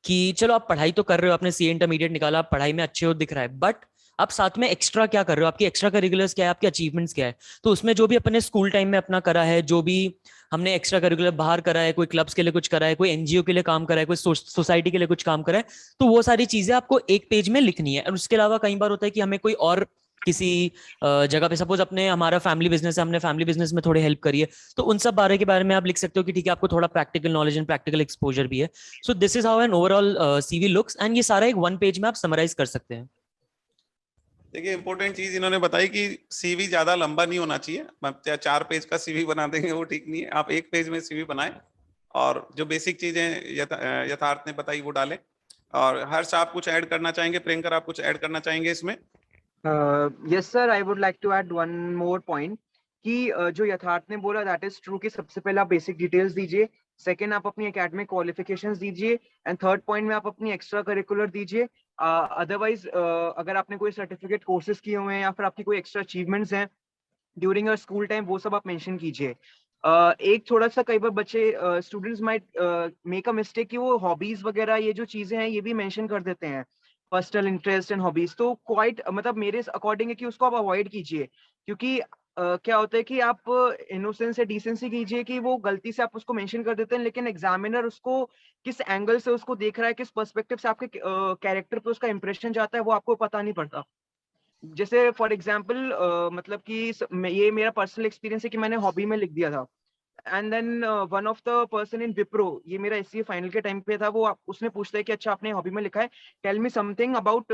कि चलो आप पढ़ाई तो कर रहे हो, आपने सीए इंटरमीडिएट निकाला, आप पढ़ाई में अच्छे हो दिख रहा है, बट आप साथ में एक्स्ट्रा क्या कर रहे हो, आपकी एक्स्ट्रा करिकुलर्स क्या है, आपके अचीवमेंट्स क्या है। तो उसमें जो भी अपने स्कूल टाइम में अपना करा है, जो भी हमने एक्स्ट्रा करिकुलर बाहर करा है, कोई क्लब्स के लिए कुछ करा है, कोई एनजीओ के लिए काम करा है, कोई सोसाइटी के लिए कुछ काम करा है, तो वो सारी चीजें आपको एक पेज में लिखनी है। और उसके अलावा कई बार होता है कि हमें कोई और किसी जगह पे, सपोज अपने हमारा फैमिली बिजनेस है, हमने फैमिली बिजनेस में थोड़ी हेल्प करी है, तो उन सब बारे के बारे में आप लिख सकते हो कि ठीक है आपको थोड़ा practical knowledge and practical exposure भी है। So this is how an overall CV looks, and ये सारा एक वन पेज में आप समराइज कर सकते हैं। देखिए इंपॉर्टेंट चीज इन्होंने बताई कि सीवी ज्यादा लंबा नहीं होना चाहिए। 4 पेज का सीवी बना देंगे वो ठीक नहीं है, आप एक पेज में सीवी बनाएं और जो बेसिक चीजें यथार्थ ने बताई वो डालें। और हर्ष आप कुछ ऐड करना चाहेंगे, प्रियंकर आप कुछ ऐड करना चाहेंगे इसमें? Yes sir, I would like to add one more point कि जो यथार्थ ने बोला दैट इज ट्रू कि सबसे पहले आप बेसिक डिटेल्स दीजिए, सेकंड आप अपनी एकेडमिक क्वालिफिकेशंस दीजिए, एंड थर्ड पॉइंट में आप अपनी एक्स्ट्रा करिकुलर दीजिए। अदरवाइज अगर आपने कोई सर्टिफिकेट कोर्सेज किए हुए हैं या फिर आपकी कोई एक्स्ट्रा अचीवमेंट्स हैं ड्यूरिंग योर स्कूल टाइम, वो सब आप मेंशन कीजिए। एक थोड़ा सा कई बार बच्चे students might make a mistake कि वो हॉबीज वगैरह ये जो चीजें हैं ये भी मेंशन कर देते हैं, पर्सनल इंटरेस्ट एंड हॉबीज। तो क्वाइट मतलब मेरे अकॉर्डिंग है कि उसको आप अवॉइड कीजिए, क्योंकि क्या होता है कि आप इनोसेंस या डिसेंसी कीजिए कि वो गलती से आप उसको मेंशन कर देते हैं, लेकिन एग्जामिनर उसको किस एंगल से उसको देख रहा है, किस पर्सपेक्टिव से आपके कैरेक्टर पे उसका इंप्रेशन जाता है, वो आपको पता नहीं पड़ता। जैसे फॉर एग्जाम्पल मतलब कि ये मेरा पर्सनल एक्सपीरियंस है कि मैंने हॉबी में लिख दिया था, and then one of the person in Wipro, ये मेरा एससीए फाइनल के टाइम पे था, वो उसने पूछता है कि अच्छा आपने हॉबी में लिखा है, टेल मी समथिंग अबाउट,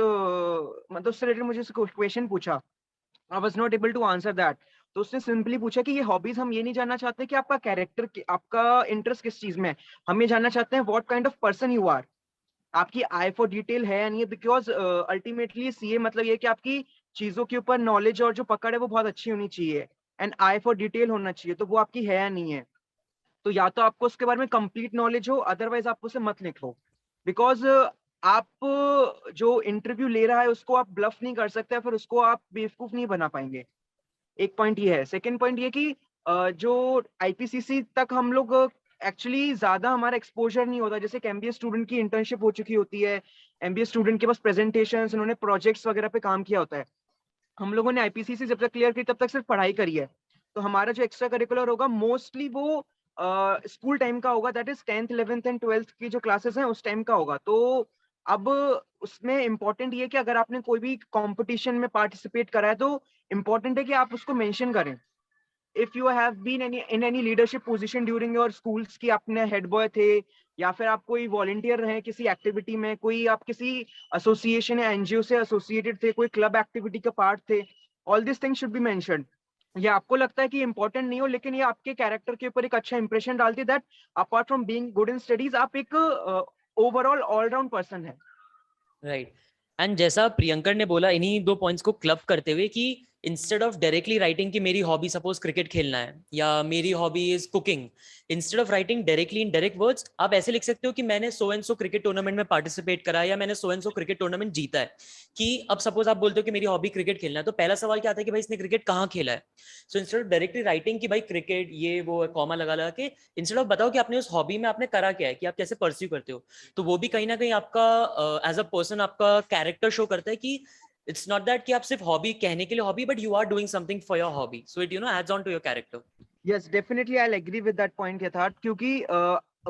मतलब उससे रिलेटेड मुझे क्वेश्चन पूछा। I was not able to answer that. तो उसने सिंपली पूछा कि ये हॉबीज हम ये नहीं जानना चाहते कि आपका कैरेक्टर, आपका इंटरेस्ट किस चीज में है, हम ये जानना चाहते हैं what kind of person you are, आपकी आई फॉर डिटेल है या नहीं है। बिकॉज अल्टीमेटली सीए मतलब ये कि आपकी चीजों के ऊपर नॉलेज और जो पकड़ है वो बहुत अच्छी होनी चाहिए, एंड आई फॉर डिटेल होना चाहिए, तो वो आपकी है या नहीं है। तो या तो आपको उसके बारे में कंप्लीट नॉलेज हो, अदरवाइज आप उसे मत लिखो। बिकॉज आप जो इंटरव्यू ले रहा है उसको आप ब्लफ नहीं कर सकते, फिर उसको आप बेवकूफ नहीं बना पाएंगे। एक पॉइंट ये है। सेकंड पॉइंट ये कि जो आईपीसीसी तक हम लोग एक्चुअली ज्यादा हमारा एक्सपोजर नहीं होता। जैसे एमबीए स्टूडेंट की इंटर्नशिप हो चुकी होती है, एमबीए स्टूडेंट के पास प्रेजेंटेशन, उन्होंने प्रोजेक्ट्स वगैरह पे काम किया होता है। हम लोगों ने आईपीसीसी जब तक क्लियर की तब तक सिर्फ पढ़ाई करी है। तो हमारा जो एक्स्ट्रा करिकुलर होगा मोस्टली वो स्कूल टाइम का होगा, that is 10th 11th and 12th की जो क्लासेस हैं उस टाइम का होगा। तो अब उसमें इम्पोर्टेंट ये कि अगर आपने कोई भी कंपटीशन में पार्टिसिपेट करा है तो इम्पोर्टेंट है कि आप उसको मेंशन करें। If you have been in any leadership position during your schools, की आपने हेड बॉय थे या फिर आप कोई वॉलंटियर रहे किसी एक्टिविटी में, कोई आप किसी एसोसिएशन या एनजीओ से एसोसिएटेड थे, कोई क्लब एक्टिविटी का पार्ट थे, all this things should be mentioned. ये आपको लगता है कि इंपॉर्टेंट नहीं हो, लेकिन ये आपके कैरेक्टर के ऊपर एक अच्छा इंप्रेशन डालती है that apart from being good in studies आप एक ओवरऑल ऑलराउंड पर्सन है। राइट। एंड जैसा प्रियंकर ने बोला इन्हीं 2 पॉइंट्स को क्लब करते हुए कि इंस्टेड ऑफ डायरेक्टली राइटिंग कि मेरी हॉबी सपोज क्रिकेट खेलना है या मेरी hobby is cooking, instead of writing directly in direct words आप ऐसे लिख सकते हो कि मैंने so and so cricket tournament में पार्टिसिपेट करा है या मैंने so and so cricket tournament जीता है। कि अब सपोज आप बोलते हो कि मेरी हॉबी क्रिकेट खेलना है, तो पहला सवाल क्या आता है कि भाई इसने क्रिकेट कहाँ खेला है। So instead of directly writing कि भाई क्रिकेट ये वो कॉमा लगा लगा के, इंस्टेड ऑफ बताओ कि आपने उस हॉबी में आपने करा क्या है, कि आप कैसे परस्यू करते हो। तो वो भी कहीं ना कहीं आपका एज अ पर्सन आपका कैरेक्टर शो करता है कि it's not that कि आप सिर्फ हॉबी कहने के लिए hobby, but you are doing something for your hobby, so it adds on to your character. Yes, definitely I'll agree with that point यथार्थ, क्योंकि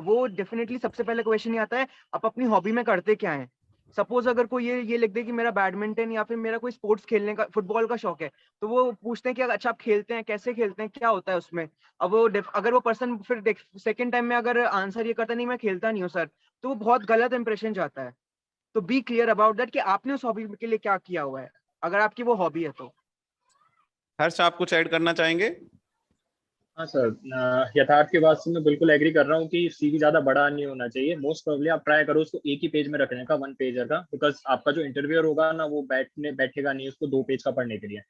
वो डेफिनेटली सबसे पहले क्वेश्चन ये आता है आप अपनी हॉबी में करते क्या हैं। सपोज अगर कोई ये लिख दे कि मेरा बैडमिंटन या फिर मेरा कोई स्पोर्ट्स खेलने का, फुटबॉल का शौक है, तो वो पूछते हैं कि अच्छा आप खेलते हैं, कैसे खेलते हैं, क्या होता है उसमें। अब वो अगर वो पर्सन फिर सेकंड टाइम में अगर आंसर ये करता नहीं मैं खेलता नहीं हूँ सर, तो वो बहुत गलत इंप्रेशन जाता है। तो बी क्लियर अबाउट दैट कि आपने उस हॉबी के लिए क्या किया हुआ है, अगर आपकी वो हॉबी है तो। हर्ष, आप कुछ ऐड करना चाहेंगे? हाँ सर, यथार्थ की बात से मैं बिल्कुल एग्री कर रहा हूँ कि सीवी ज्यादा बड़ा नहीं होना चाहिए। मोस्ट प्रोबेबली आप ट्राई करो उसको एक ही पेज में रखने का, 1 पेजर का, बिकॉज आपका जो इंटरव्यूअर होगा ना वो बैठेगा नहीं उसको 2 पेज का पढ़ने के लिए।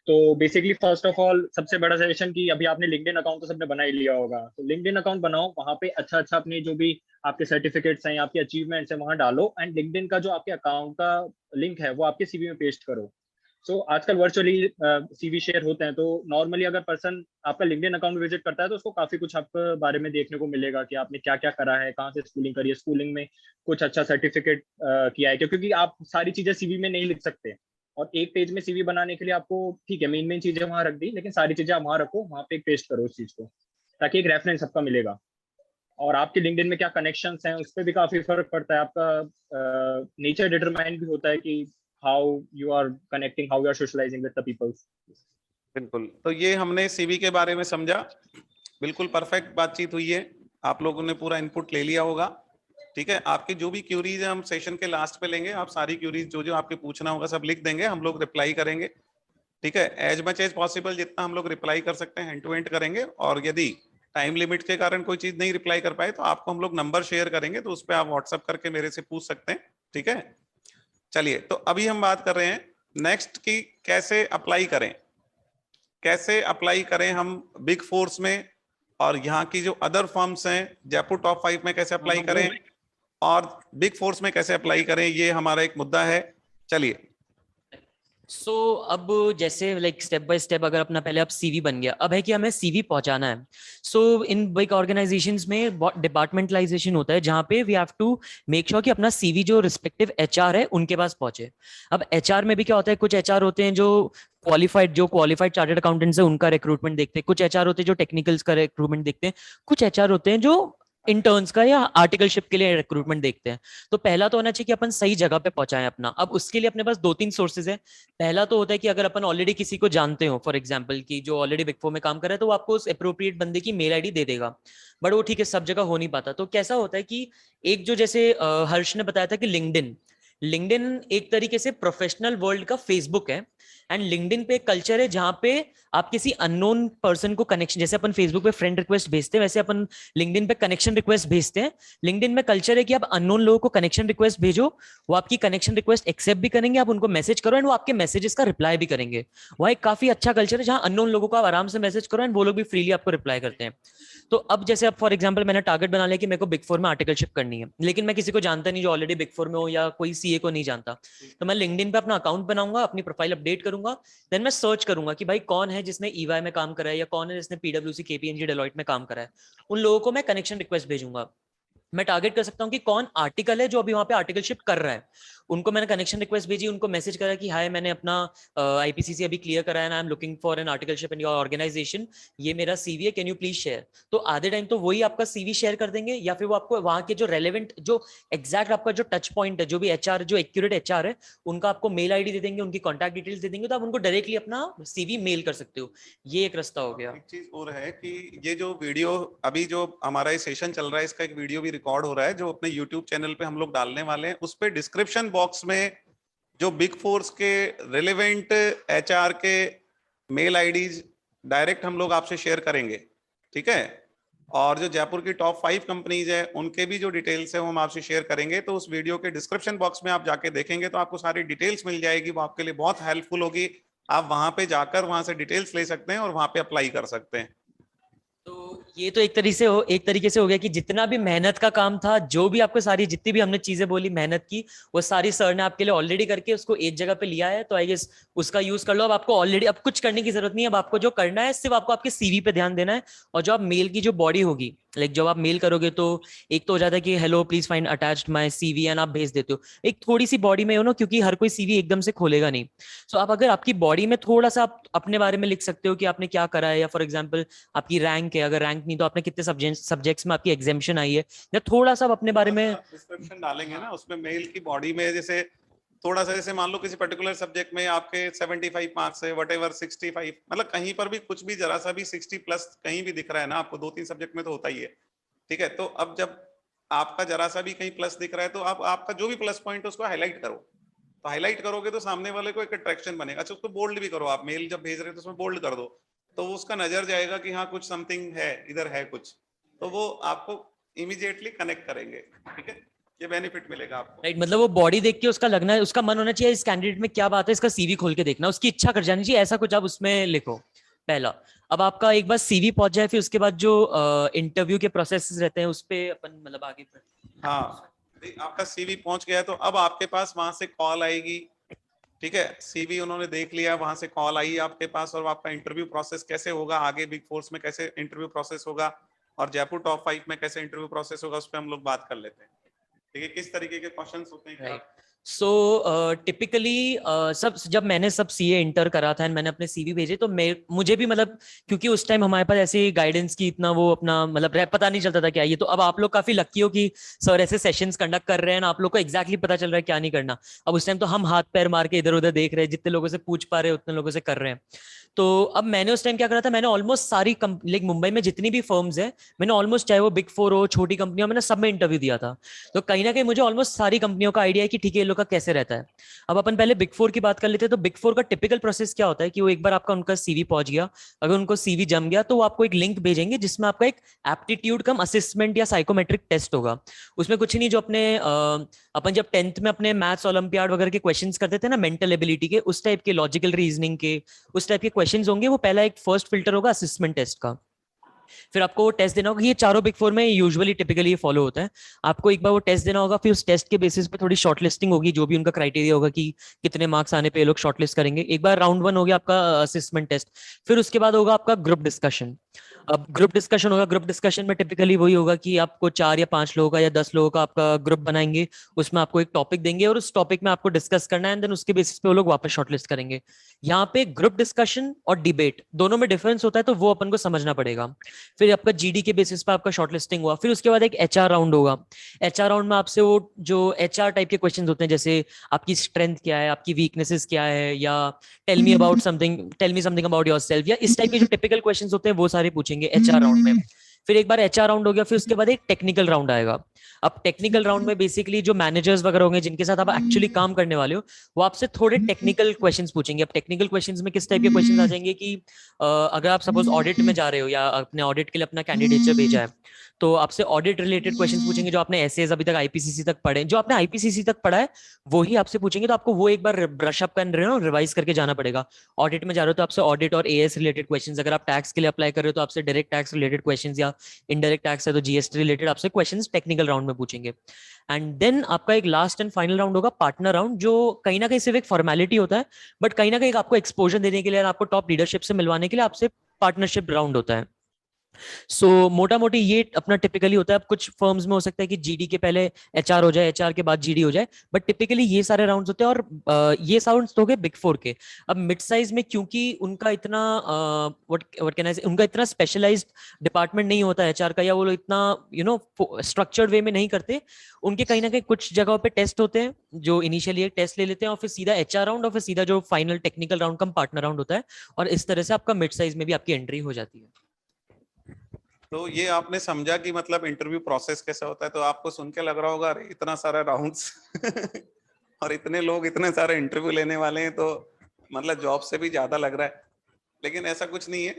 तो बेसिकली फर्स्ट ऑफ ऑल सबसे बड़ा सजेशन कि अभी आपने लिंक्डइन अकाउंट तो सबने बना ही लिया होगा, तो लिंक्डइन अकाउंट बनाओ, वहाँ पे अच्छा अच्छा अपने जो भी आपके सर्टिफिकेट्स हैं, आपके अचीवमेंट्स हैं वहाँ डालो, एंड लिंक्डइन का जो आपके अकाउंट का लिंक है वो आपके सीवी में पेस्ट करो। सो आजकल वर्चुअली सीवी शेयर होते हैं, तो नॉर्मली अगर पर्सन आपका लिंक्डइन अकाउंट विजिट करता है तो उसको काफी कुछ आपके बारे में देखने को मिलेगा कि आपने क्या क्या करा है, कहाँ से स्कूलिंग करी है, स्कूलिंग में कुछ अच्छा सर्टिफिकेट किया है, क्योंकि आप सारी चीजें सीवी में नहीं लिख सकते। और एक पेज में सीवी बनाने के लिए आपको ठीक है मेन चीजें वहां रख दी, लेकिन सारी चीजें आप वहां रखो, वहां पे पेस्ट करो उस चीज को, ताकि एक रेफरेंस सबका मिलेगा। और आपके लिंक्डइन में क्या कनेक्शंस हैं उस पर भी काफी फर्क पड़ता है। आपका नेचर डिटरमाइन भी होता है कि how you are connecting, how you are socialising with the people. बिल्कुल, तो ये हमने सीवी के बारे में समझा, बिल्कुल परफेक्ट बातचीत हुई है, आप लोगों ने पूरा इनपुट ले लिया होगा। ठीक है, आपकी जो भी क्यूरीज है हम सेशन के लास्ट पे लेंगे, आप सारी क्यूरीज जो जो आपके पूछना होगा सब लिख देंगे, हम लोग रिप्लाई करेंगे। ठीक है, एज मच एज पॉसिबल जितना हम लोग रिप्लाई कर सकते हैं हैंड टू हैंड करेंगे, और यदि टाइम लिमिट के कारण कोई चीज नहीं रिप्लाई कर पाए तो आपको हम लोग नंबर शेयर करेंगे, तो उस पर आप व्हाट्सअप करके मेरे से पूछ सकते हैं। ठीक है, चलिए, तो अभी हम बात कर रहे हैं नेक्स्ट की कैसे अप्लाई करें, कैसे अप्लाई करें हम बिग फोर्स में, और यहाँ की जो अदर फर्म्स हैं जयपुर टॉप 5 में कैसे अप्लाई करें, और बिग फोर्स में कैसे अप्लाई करें, ये हमारा एक मुद्दा है। चलिए, सो अब जैसे लाइक स्टेप बाय स्टेप अगर अपना पहले अब सीवी बन गया, अब है कि हमें सीवी पहुंचाना है। सो इन बिग ऑर्गेनाइजेशंस में डिपार्टमेंटलाइजेशन होता है जहां पे we have to make sure कि अपना सीवी जो रिस्पेक्टिव एचआर है उनके पास पहुंचे। अब एचआर में भी क्या होता है, कुछ एचआर होते हैं जो क्वालिफाइड चार्टर्ड अकाउंटेंट्स है उनका रिक्रूटमेंट देखते हैं, कुछ एचआर होते हैं जो टेक्निकल्स का रिक्रूटमेंट देखते हैं, कुछ एचआर होते हैं जो इंटर्न्स का या आर्टिकलशिप के लिए रिक्रूटमेंट देखते हैं। तो पहला तो होना चाहिए कि अपन सही जगह पे पहुंचाएं अपना। अब उसके लिए अपने पास 2-3 सोर्सेज है। पहला तो होता है कि अगर अपन ऑलरेडी किसी को जानते हो, फॉर एग्जांपल कि जो ऑलरेडी बिग फोर में काम कर रहा है, तो वो आपको उस अप्रोप्रिएट बंदे की मेल आईडी दे देगा, बट वो ठीक है सब जगह हो नहीं पाता। तो कैसा होता है कि एक जो जैसे हर्ष ने बताया था कि लिंक्डइन लिंक्डइन एक तरीके से प्रोफेशनल वर्ल्ड का फेसबुक है, एंड लिंक्डइन पे एक कल्चर है जहां पे आप किसी अननोन पर्सन को कनेक्शन, जैसे अपन फेसबुक पे फ्रेंड रिक्वेस्ट भेजते हैं वैसे अपन लिंक्डइन पे कनेक्शन रिक्वेस्ट भेजते हैं। लिंक्डइन में कल्चर है कि आप अननोन लोगों को कनेक्शन रिक्वेस्ट भेजो, वो आपकी कनेक्शन रिक्वेस्ट एक्सेप्ट भी करेंगे, आप उनको मैसेज करो एंड वो आपके मैसेजेस का रिप्लाई भी करेंगे। वह एक काफी अच्छा कल्चर है जहां अननोन लोगों को आप आराम से मैसेज करो एंड वो लोग भी फ्रीली आपको रिप्लाई करते हैं। तो अब जैसे अब फॉर एग्जांपल मैंने टारगेट बना लिया कि मेरे को बिग फोर में आर्टिकलशिप करनी है, लेकिन मैं किसी को जानता नहीं जो ऑलरेडी बिग फोर में हो या कोई सीए को नहीं जानता, तो मैं लिंक्डइन पे अपना अकाउंट बनाऊंगा, अपनी प्रोफाइल अपडेट करूंगा, देन मैं सर्च करूंगा कि भाई कौन है जिसने ईवाई में काम करा है या कौन है जिसने पीडब्ल्यूसी केपीएमजी डेलॉइट में काम करा है। उन लोगों को मैं कनेक्शन रिक्वेस्ट भेजूंगा। मैं टारगेट कर सकता हूँ कि कौन आर्टिकल है जो अभी वहां पे आर्टिकलशिप कर रहा है, उनको मैंने कनेक्शन रिक्वेस्ट भेजी, उनको मैसेज करा कि हाय मैंने अपना आईपीसीसी अभी क्लियर करा है, I am looking for an articleship in your organisation, ये मेरा सीवी है, कैन यू प्लीज शेयर। तो आधे टाइम तो वही आपका सीवी शेयर कर देंगे, या फिर वो आपको वहां के जो रेलेवेंट जो एग्जैक्ट आपका जो टच पॉइंट है, जो भी एचआर जो एक्यूरेट एचआर है, उनका आपको मेल आईडी दे देंगे, उनकी कॉन्टैक्ट डिटेल्स दे देंगे, तो आप उनको डायरेक्टली अपना सीवी मेल कर सकते हो। ये एक रास्ता हो गया। एक चीज और है कि ये जो वीडियो अभी जो हमारा ये सेशन चल रहा है, इसका एक वीडियो भी रिकॉर्ड हो रहा है जो अपने यूट्यूब चैनल पे हम लोग डालने वाले हैं। उस पे डिस्क्रिप्शन बॉक्स में जो बिग फोर्स के रिलेवेंट एचआर के मेल आईडीज डायरेक्ट हम लोग आपसे शेयर करेंगे, ठीक है। और जो जयपुर की टॉप 5 कंपनीज है उनके भी जो डिटेल्स है वो हम आपसे शेयर करेंगे। तो उस वीडियो के डिस्क्रिप्शन बॉक्स में आप जाके देखेंगे तो आपको सारी डिटेल्स मिल जाएगी, वो आपके लिए बहुत हेल्पफुल होगी। आप वहां पे जाकर वहां से डिटेल्स ले सकते हैं और वहां पे अप्लाई कर सकते हैं। तो ये तो एक तरीके से हो गया कि जितना भी मेहनत का काम था, जो भी आपको सारी जितनी भी हमने चीजें बोली मेहनत की, वो सारी सर ने आपके लिए ऑलरेडी करके उसको एक जगह पे लिया है। तो आई गेस उसका यूज कर लो। अब आपको ऑलरेडी अब कुछ करने की जरूरत नहीं है। अब आपको जो करना है सिर्फ आपको आपके सीवी पे ध्यान देना है, और जो आप मेल की जो बॉडी होगी, लाइक जब आप मेल करोगे तो एक तो हो जाता है कि hello please find attached my CV and आप भेज देते हो, एक थोड़ी सी बॉडी में हो ना, क्योंकि हर कोई सीवी एकदम से खोलेगा नहीं। सो आप अगर आपकी बॉडी में थोड़ा सा आप अपने बारे में लिख सकते हो कि आपने क्या करा है, या फॉर एग्जाम्पल आपकी रैंक है, अगर रैंक नहीं तो आपने कितने सब्जेक्ट्स में आपकी एग्जामिशन आई है, या थोड़ा सा अपने बारे में डिस्क्रिप्शन डालेंगे ना उसमें मेल की बॉडी में, जैसे थोड़ा सा, जैसे मान लो किसी पर्टिकुलर सब्जेक्ट में आपके 75 मार्क्स है, वटेवर 65, मतलब कहीं पर भी कुछ भी जरा सा भी 60 प्लस कहीं भी दिख रहा है ना आपको, 2-3 सब्जेक्ट में तो होता ही है, ठीक है। तो अब जब आपका जरा सा भी कहीं प्लस दिख रहा है तो आप आपका जो भी प्लस पॉइंट है उसको हाईलाइट करो। तो हाईलाइट करोगे तो सामने वाले को एक अट्रैक्शन बनेगा। अच्छा, उसको बोल्ड भी करो, आप मेल जब भेज रहे हो तो उसमें बोल्ड कर दो, तो उसका नजर जाएगा कि हाँ कुछ समथिंग है, इधर है कुछ, तो वो आपको इमीडिएटली कनेक्ट करेंगे, ठीक है। ये बेनिफिट मिलेगा आपको, राइट। मतलब वो बॉडी देख के उसका लगना है, उसका मन होना चाहिए इस कैंडिडेट में क्या बात है, इसका सीवी खोल के देखना, उसकी इच्छा कर जानी चाहिए, ऐसा कुछ आप उसमें लिखो पहला। अब आपका एक बार सीवी पहुंच जाए, फिर उसके बाद जो इंटरव्यू के प्रोसेस रहते हैं उस पे अपन मतलब आगे हाँ आपका सीवी पहुंच गया तो अब आपके पास वहां से कॉल आएगी, ठीक है। सीवी उन्होंने देख लिया, वहां से कॉल आई आपके पास, और आपका इंटरव्यू प्रोसेस कैसे होगा आगे, बिग फोर्स में कैसे इंटरव्यू प्रोसेस होगा और जयपुर टॉप 5 में कैसे इंटरव्यू प्रोसेस होगा, उस पर हम लोग बात कर लेते हैं, ठीक है। किस तरीके के क्वेश्चंस होते हैं क्या? सो टिपिकली सब जब मैंने सब सीए इंटर करा था एंड मैंने अपने सीवी भेजे, तो मुझे भी मतलब क्योंकि उस टाइम हमारे पास ऐसी गाइडेंस की इतना वो अपना मतलब पता नहीं चलता था क्या ये। तो अब आप लोग काफी लकी हो कि सर ऐसे सेशंस कंडक्ट कर रहे हैं, आप लोग को एग्जैक्टली पता चल रहा है क्या नहीं करना। अब उस टाइम तो हम हाथ पैर मार के इधर उधर देख रहे हैं, जितने लोगों से पूछ पा रहे हैं उतने लोगों से कर रहे हैं। तो अब मैंने उस टाइम क्या करा था, मैंने ऑलमोस्ट सारी लाइक मुंबई में जितनी भी फर्म्स है, मैंने ऑलमोस्ट चाहे वो बिग फोर हो छोटी कंपनियों, मैंने सब में इंटरव्यू दिया था। तो कहीं ना कहीं मुझे ऑलमोस्ट सारी कंपनियों का आइडिया है कि ठीक है ये लोग का कैसे रहता है। अब अपन पहले बिग फोर की बात कर लेते हैं। तो बिग फोर का टिपिकल प्रोसेस क्या होता है कि वो एक बार आपका उनका सीवी पहुंच गया, अगर उनको सीवी जम गया तो वो आपको एक लिंक भेजेंगे जिसमें आपका एक एप्टीट्यूड कम असेसमेंट या साइकोमेट्रिक टेस्ट होगा। उसमें कुछ नहीं, जो अपने अपन जब 10th में अपने मैथ्स ओलंपियाड वगैरह के क्वेश्चंस करते थे ना, मेंटल एबिलिटी के, उस टाइप के, लॉजिकल रीजनिंग के, उस टाइप के क्वेश्चंस होंगे। वो पहला एक फर्स्ट फिल्टर होगा असेसमेंट टेस्ट का। फिर आपको वो टेस्ट देना होगा। ये चारों बिग फोर में यूजुअली टिपिकली ये फॉलो होता है। आपको एक बार वो टेस्ट देना होगा, फिर उस टेस्ट के बेसिस पे थोड़ी शॉर्टलिस्टिंग होगी, जो भी उनका क्राइटेरिया होगा कि कितने मार्क्स आने पे ये लोग शॉर्टलिस्ट करेंगे। एक बार राउंड 1 हो गया आपका असेसमेंट टेस्ट, फिर उसके बाद होगा आपका ग्रुप डिस्कशन। अब ग्रुप डिस्कशन होगा, ग्रुप डिस्कशन में टिपिकली वही होगा कि आपको 4 या 5 लोगों का या 10 लोगों का आपका ग्रुप बनाएंगे, उसमें आपको एक टॉपिक देंगे और उस टॉपिक में आपको डिस्कस करना है, एंड देन उसके बेसिस पे वो लोग वापस शॉर्टलिस्ट करेंगे। यहाँ पे ग्रुप डिस्कशन और डिबेट दोनों में डिफरेंस होता है, तो वो अपन को समझना पड़ेगा। फिर आपका जीडी के बेसिस पे आपका शॉर्टलिस्टिंग हुआ, फिर उसके बाद एक एचआर राउंड होगा। एचआर राउंड में आपसे वो जो एचआर टाइप के क्वेश्चंस होते हैं, जैसे आपकी स्ट्रेंथ क्या है, आपकी वीकनेसेस क्या है, या tell me something about yourself, या इस टाइप के जो टिपिकल क्वेश्चंस होते हैं वो सारे पूछेंगे एचआर राउंड में। फिर एक बार HR राउंड हो गया, फिर उसके बाद एक टेक्निकल राउंड आएगा। अब टेक्निकल राउंड में बेसिकली जो मैनेजर्स वगैरह होंगे जिनके साथ आप एक्चुअली काम करने वाले हो, वो आपसे थोड़े टेक्निकल क्वेश्चंस पूछेंगे। अब टेक्निकल क्वेश्चंस में किस टाइप के क्वेश्चंस आ जाएंगे कि अगर आप सपोज ऑडिट में जा रहे हो या अपने ऑडिट के लिए अपना कैंडिडेचर भेजा है, तो आपसे ऑडिट रिलेटेड क्वेश्चंस पूछेंगे जो आपने एसएस अभी तक आईपीसीसी तक पढ़े, जो आपने आईपीसीसी तक पढ़ा है वो ही आपसे पूछेंगे। तो आपको वो एक बार ब्रश अप कर रहे हो, रिवाइज करके जाना पड़ेगा। ऑडिट में जा रहे हो तो आपसे ऑडिट और एएस रिलेटेड क्वेश्चंस, अगर आप टैक्स के लिए अप्लाई कर रहे हो तो आपसे डायरेक्ट टैक्स रिलेटेड क्वेश्चंस, या इनडायरेक्ट टैक्स है तो जीएसटी रिलेटेड आपसे क्वेश्चंस टेक्निकल राउंड में पूछेंगे। एंड देन आपका एक लास्ट एंड फाइनल राउंड होगा पार्टनर राउंड, जो कहीं ना कहीं सिर्फ एक फॉर्मेलिटी होता है, बट कहीं ना कहीं आपको एक्सपोजर देने के लिए, आपको टॉप लीडरशिप से मिलवाने के लिए आपसे पार्टनरशिप राउंड होता है। सो मोटा मोटी ये अपना टिपिकली होता है। अब कुछ फर्म्स में हो सकता है कि जीडी के पहले एचआर हो जाए, एचआर के बाद जीडी हो जाए, बट टिपिकली ये सारे राउंड्स होते हैं। और ये राउंड्स तो हो गए बिग फोर के। अब मिड साइज में क्योंकि उनका इतना व्हाट कैन आई से, उनका इतना स्पेशलाइज्ड डिपार्टमेंट नहीं होता एचआर का, या वो लोग इतना स्ट्रक्चर्ड वे में नहीं करते। उनके कहीं ना कहीं कुछ जगहों पे टेस्ट होते हैं, जो इनिशियली एक टेस्ट ले लेते हैं और फिर सीधा एचआर राउंड और फिर सीधा जो फाइनल टेक्निकल राउंड कम पार्टनर राउंड होता है। और इस तरह से आपका मिड साइज में भी आपकी एंट्री हो जाती है। तो ये आपने समझा कि मतलब इंटरव्यू प्रोसेस कैसा होता है। तो आपको सुन के लग रहा होगा अरे इतना सारा राउंड्स और इतने लोग इतने सारे इंटरव्यू लेने वाले हैं, तो मतलब जॉब से भी ज्यादा लग रहा है। लेकिन ऐसा कुछ नहीं है,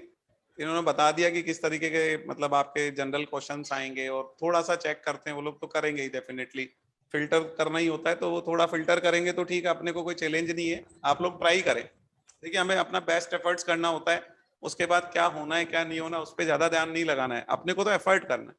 इन्होंने बता दिया कि किस तरीके के मतलब आपके जनरल क्वेश्चंस आएंगे और थोड़ा सा चेक करते हैं वो लोग, तो करेंगे ही डेफिनेटली। फिल्टर करना ही होता है तो वो थोड़ा फिल्टर करेंगे तो ठीक है, अपने को कोई चैलेंज नहीं है, आप लोग ट्राई करें। देखिए हमें अपना बेस्ट एफर्ट्स करना होता है, उसके बाद क्या होना है क्या नहीं होना उस पर ज्यादा ध्यान नहीं लगाना है, अपने को तो एफर्ट करना है।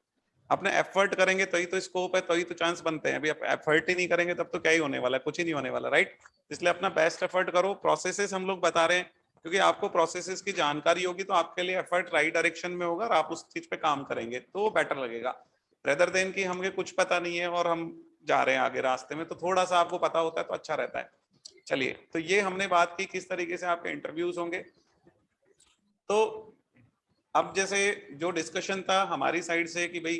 अपने एफर्ट करेंगे तभी तो स्कोप है, तभी तो चांस बनते हैं। अभी आप एफर्ट ही नहीं करेंगे तब तो क्या ही होने वाला है, कुछ ही नहीं होने वाला, राइट। इसलिए अपना बेस्ट एफर्ट करो। प्रोसेसेस हम लोग बता रहे हैं क्योंकि आपको प्रोसेसेस की जानकारी होगी तो आपके लिए एफर्ट राइट डायरेक्शन में होगा और आप उस चीज पे काम करेंगे तो बेटर लगेगा, रेदर देन कि हमें कुछ पता नहीं है और हम जा रहे हैं आगे रास्ते में। तो थोड़ा सा आपको पता होता है तो अच्छा रहता है। चलिए, तो ये हमने बात की किस तरीके से आपके इंटरव्यूज होंगे। तो अब जैसे जो डिस्कशन था हमारी साइड से कि भाई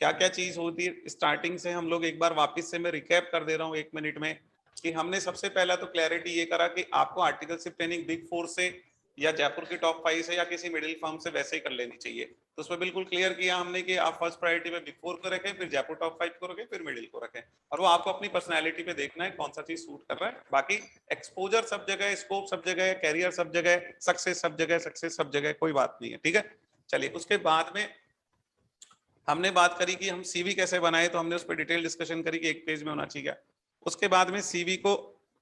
क्या क्या चीज होती है, स्टार्टिंग से हम लोग एक बार वापस से मैं रिकैप कर दे रहा हूँ 1 मिनट में, कि हमने सबसे पहला तो क्लैरिटी ये करा कि आपको आर्टिकलशिप ट्रेनिंग बिग 4 से या जयपुर के टॉप 5 से या किसी मिडिल फर्म से वैसे ही कर लेनी चाहिए। तो उसमें बिल्कुल क्लियर किया हमने कि आप फर्स्ट प्रायोरिटी में बिग 4 को रखें, फिर जयपुर टॉप 5 को रखें, फिर मिडिल को रखें। और वो आपको अपनी पर्सनैलिटी पे देखना है कौन सा चीज सूट कर रहा है। बाकी एक्सपोजर सब जगह है, स्कोप सब जगह है, कैरियर सब जगह है, सक्सेस सब जगह है, सक्सेस सब जगह है, कोई बात नहीं है, ठीक है। चलिए, उसके बाद में हमने बात करी कि हम सीवी कैसे बनाए, तो हमने उस पर डिटेल डिस्कशन करी कि 1 पेज में होना चाहिए। उसके बाद में सीवी को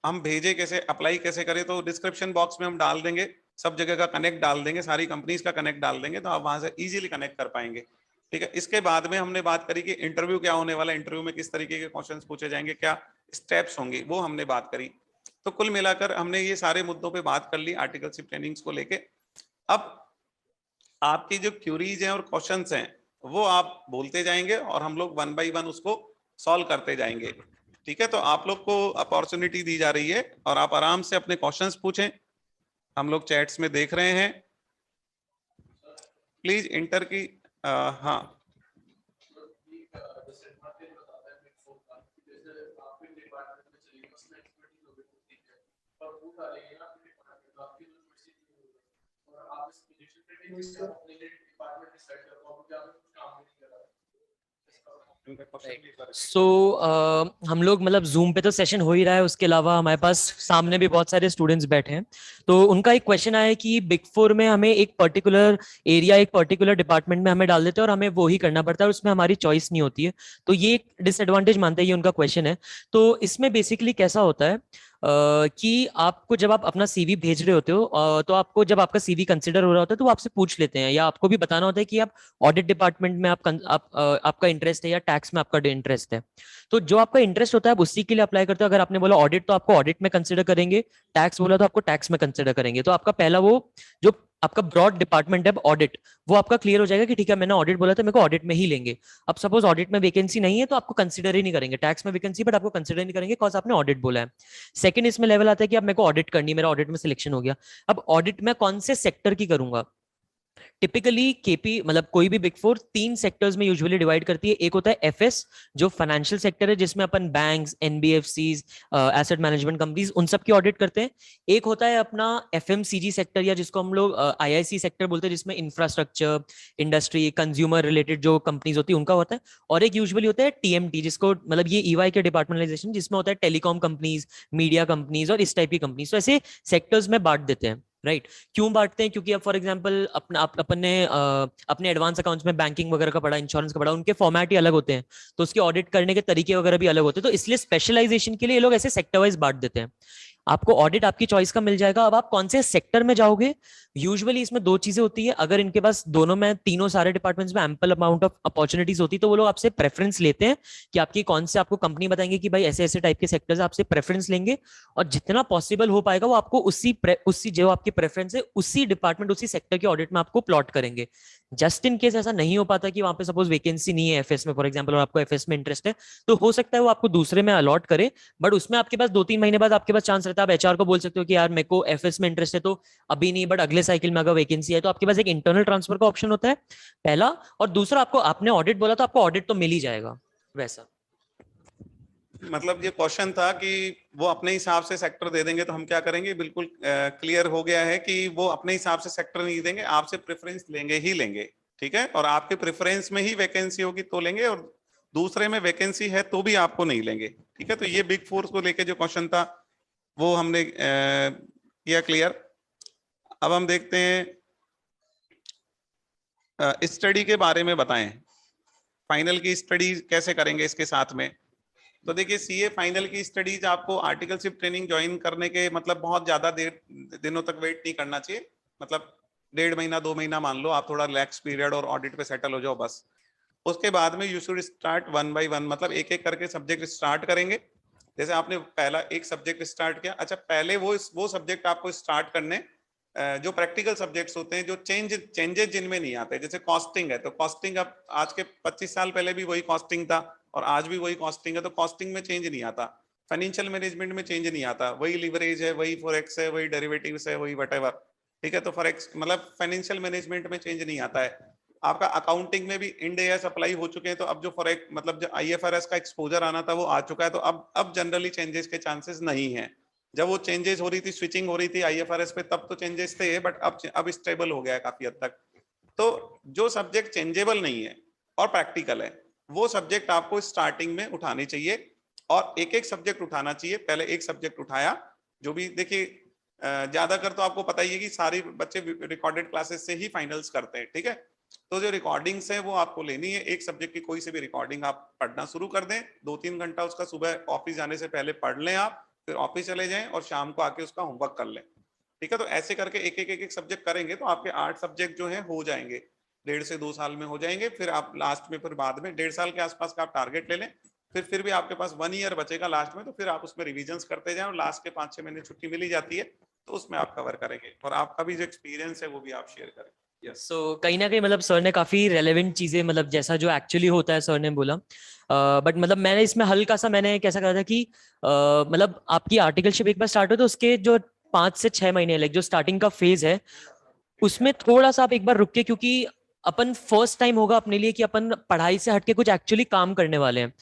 हम भेजे कैसे, अप्लाई कैसे करें, तो डिस्क्रिप्शन बॉक्स में हम डाल देंगे, सब जगह का कनेक्ट डाल देंगे, सारी कंपनीज का कनेक्ट डाल देंगे, तो आप वहां से इजीली कनेक्ट कर पाएंगे, ठीक है। इसके बाद में हमने बात करी कि इंटरव्यू क्या होने वाला है, इंटरव्यू में किस तरीके के क्वेश्चंस पूछे जाएंगे, क्या स्टेप्स होंगे, वो हमने बात करी। तो कुल मिलाकर हमने ये सारे मुद्दों पे बात कर ली आर्टिकलशिप ट्रेनिंग्स को लेके। अब आपकी जो क्यूरीज हैं और क्वेश्चंस हैं वो आप बोलते जाएंगे और हम लोग 1 बाय 1 उसको सॉल्व करते जाएंगे, ठीक है। तो आप लोग को अपॉर्चुनिटी दी जा रही है और आप आराम से अपने क्वेश्चंस पूछें। हम लोग चैट्स में देख रहे हैं, प्लीज इंटर की हाँ सो हम लोग मतलब जूम पे तो सेशन हो ही रहा है, उसके अलावा हमारे पास सामने भी बहुत सारे स्टूडेंट्स बैठे हैं। तो उनका एक क्वेश्चन आया कि बिग 4 में हमें एक पर्टिकुलर एरिया, एक पर्टिकुलर डिपार्टमेंट में हमें डाल देते हैं और हमें वो ही करना पड़ता है और उसमें हमारी चॉइस नहीं होती है। तो ये एक डिसएडवांटेज मानते हैं, ये उनका क्वेश्चन है। तो इसमें बेसिकली कैसा होता है कि आपको जब आप अपना सीवी भेज रहे होते हो, तो आपको जब आपका सीवी कंसिडर हो रहा होता है तो वो आपसे पूछ लेते हैं, या आपको भी बताना होता है कि आप ऑडिट डिपार्टमेंट में आपका इंटरेस्ट है या टैक्स में आपका इंटरेस्ट है। तो जो आपका इंटरेस्ट होता है आप उसी के लिए अप्लाई करते हो। अगर आपने बोला ऑडिट तो आपको ऑडिट में कंसिडर करेंगे, टैक्स बोला तो आपको टैक्स में कंसिडर करेंगे। तो आपका पहला वो जो आपका ब्रॉड डिपार्टमेंट है ऑडिट, वो आपका क्लियर हो जाएगा कि ठीक है मैंने ऑडिट बोला था, मेरे को ऑडिट में ही लेंगे। अब सपोज ऑडिट में वैकेंसी नहीं है तो आपको कंसिडर ही नहीं करेंगे, टैक्स में वैकेंसी बट आपको कंसिडर नहीं करेंगे बिकॉज आपने ऑडिट बोला है। सेकंड इसमें लेवल आता है कि अब मेरे को ऑडिट करनी है, मेरा ऑडिट में सिलेक्शन हो गया। अब ऑडिट में कौन से सेक्टर की करूंगा, टिपिकली केपी मतलब कोई भी बिग फोर 3 सेक्टर्स में यूजुअली डिवाइड करती है। एक होता है एफएस, जो फाइनेंशियल सेक्टर है, जिसमें अपन banks, NBFCs, asset management companies, उन सब की ऑडिट करते हैं। एक होता है अपना एफएमसीजी सेक्टर, या जिसको हम लोग आईआईसी सेक्टर बोलते हैं, जिसमें इंफ्रास्ट्रक्चर, इंडस्ट्री, कंज्यूमर रिलेटेड जो कंपनीज होती है उनका होता है। और एक यूजुअली होता है टीएमटी, जिसको मतलब ये ईवाई के डिपार्टमेंटलाइजेशन, जिसमें होता है टेलीकॉम कंपनीज, मीडिया कंपनीज और इस टाइप की कंपनीज। तो ऐसे सेक्टर्स में बांट देते हैं, राइट। क्यों बांटते हैं? क्योंकि अब फॉर एग्जांपल अपन ने अपने एडवांस अकाउंट्स में बैंकिंग वगैरह का पढ़ा, इंश्योरेंस का पढ़ा, उनके फॉर्मेट ही अलग होते हैं, तो उसकी ऑडिट करने के तरीके वगैरह भी अलग होते हैं। तो इसलिए स्पेशलाइजेशन के लिए ये लोग ऐसे सेक्टर वाइज बांट देते हैं। आपको ऑडिट आपकी चॉइस का मिल जाएगा। अब आप कौन से सेक्टर में जाओगे, यूजुअली इसमें दो चीजें होती है। अगर इनके पास दोनों में, तीनों सारे डिपार्टमेंट्स में एम्पल अमाउंट ऑफ अपॉर्चुनिटीज होती, तो वो लोग आपसे प्रेफरेंस लेते हैं कि आपकी कौन से, आपको कंपनी बताएंगे कि भाई ऐसे ऐसे टाइप के सेक्टर्स, आपसे प्रेफरेंस लेंगे और जितना पॉसिबल हो पाएगा वो आपको उसी जो आपकी प्रेफरेंस है उसी डिपार्टमेंट, उसी सेक्टर के ऑडिट में आपको प्लॉट करेंगे। जस्ट इन केस ऐसा नहीं हो पाता कि वहां पे सपोज वैकेंसी नहीं है एफएस में फॉर एग्जांपल, और आपको एफएस में इंटरेस्ट है, तो हो सकता है वो आपको दूसरे में अलॉट करे। बट उसमें आपके पास 2-3 महीने बाद आपके पास चांस रहता है, आप एचआर को बोल सकते हो कि यार मेरे को एफएस में इंटरेस्ट है, तो अभी नहीं बट अगले साइकिल में अगर वैकेंसी है, तो आपके पास एक इंटरनल ट्रांसफर का ऑप्शन होता है, पहला। और दूसरा, आपको आपने ऑडिट बोला तो आपको ऑडिट तो मिल ही जाएगा वैसा। मतलब ये क्वेश्चन था कि वो अपने हिसाब से सेक्टर दे देंगे तो हम क्या करेंगे। बिल्कुल क्लियर हो गया है कि वो अपने हिसाब से सेक्टर नहीं देंगे, आपसे प्रेफरेंस लेंगे ही लेंगे, ठीक है। और आपके प्रेफरेंस में ही वैकेंसी होगी तो लेंगे, और दूसरे में वैकेंसी है तो भी आपको नहीं लेंगे, ठीक है। तो ये बिग फोर को लेके जो क्वेश्चन था वो हमने किया क्लियर। अब हम देखते हैं स्टडी के बारे में बताएं, फाइनल की स्टडी कैसे करेंगे इसके साथ में। तो देखिए सीए फाइनल की स्टडीज आपको आर्टिकलशिप ट्रेनिंग ज्वाइन करने के मतलब बहुत ज्यादा दिनों तक वेट नहीं करना चाहिए। मतलब 1.5 महीना 2 महीना मान लो आप थोड़ा रिलैक्स पीरियड और ऑडिट पे सेटल हो जाओ बस। उसके बाद में यू शुड स्टार्ट 1 by 1, मतलब एक एक करके सब्जेक्ट स्टार्ट करेंगे। जैसे आपने पहला एक सब्जेक्ट स्टार्ट किया, अच्छा पहले वो सब्जेक्ट आपको स्टार्ट करने जो प्रैक्टिकल सब्जेक्ट्स होते हैं, जो चेंजेस जिनमें नहीं आते। जैसे कॉस्टिंग है तो कॉस्टिंग अब आज के 25 साल पहले भी वही कॉस्टिंग था और आज भी वही कॉस्टिंग है, तो कॉस्टिंग में चेंज नहीं आता। फाइनेंशियल मैनेजमेंट में चेंज नहीं आता, वही लिवरेज है, वही फॉरेक्स है, वही डेरिवेटिव्स है, वही व्हाटएवर, ठीक है। तो फॉरेक्स मतलब फाइनेंशियल मैनेजमेंट में चेंज नहीं आता है। आपका अकाउंटिंग में भी इंड एएस अप्लाई हो चुके हैं, तो अब जो फॉरेक्स मतलब जो आईएफआरएस का एक्सपोजर आना था वो आ चुका है, तो अब जनरली चेंजेस के चांसेस नहीं है। जब वो चेंजेस हो रही थी, स्विचिंग हो रही थी आईएफआरएस पे, तब तो चेंजेस थे, बट अब स्टेबल हो गया है काफी हद तक। तो जो सब्जेक्ट चेंजेबल नहीं है और प्रैक्टिकल है, वो सब्जेक्ट आपको स्टार्टिंग में उठाने चाहिए, और एक एक सब्जेक्ट उठाना चाहिए। पहले एक सब्जेक्ट उठाया, जो भी देखिए ज्यादातर तो आपको पता ही है कि सारे बच्चे रिकॉर्डेड क्लासेस से ही फाइनल्स करते हैं, ठीक है। तो जो रिकॉर्डिंग्स है वो आपको लेनी है, एक सब्जेक्ट की कोई से भी रिकॉर्डिंग आप पढ़ना शुरू कर दें, 2-3 घंटा उसका सुबह ऑफिस जाने से पहले पढ़ लें आप, फिर ऑफिस चले जाएं और शाम को आके उसका होमवर्क कर लें, ठीक है। तो ऐसे करके एक एक सब्जेक्ट करेंगे तो आपके 8 सब्जेक्ट जो है हो जाएंगे, 1.5 से 2 साल में हो जाएंगे। फिर आप लास्ट में, फिर बाद में 1.5 साल के आसपास का आप टारगेट ले लें, फिर भी आपके पास 1 ईयर बचेगा लास्ट में, तो फिर आप उसमें रिविजन्स करते जाएं, और लास्ट के 5-6 महीने छुट्टी मिली जाती है तो उसमें आप कवर करेंगे, और आपका भी जो एक्सपीरियंस है वो भी आप शेयर करें। सो कहीं ना कहीं मतलब सर ने काफी रेलेवेंट चीजें, मतलब जैसा जो एक्चुअली होता है सर ने बोला। बट मतलब मैंने इसमें हल्का सा मैंने कैसा करा था कि मतलब आपकी आर्टिकलशिप एक बार स्टार्ट हो तो उसके जो 5 से 6 महीने लाइक जो स्टार्टिंग का फेज है, उसमें थोड़ा सा आप एक बार रुक के, क्योंकि अपन फर्स्ट टाइम होगा अपने लिए कि अपन पढ़ाई से हटके कुछ एक्चुअली काम करने वाले हैं।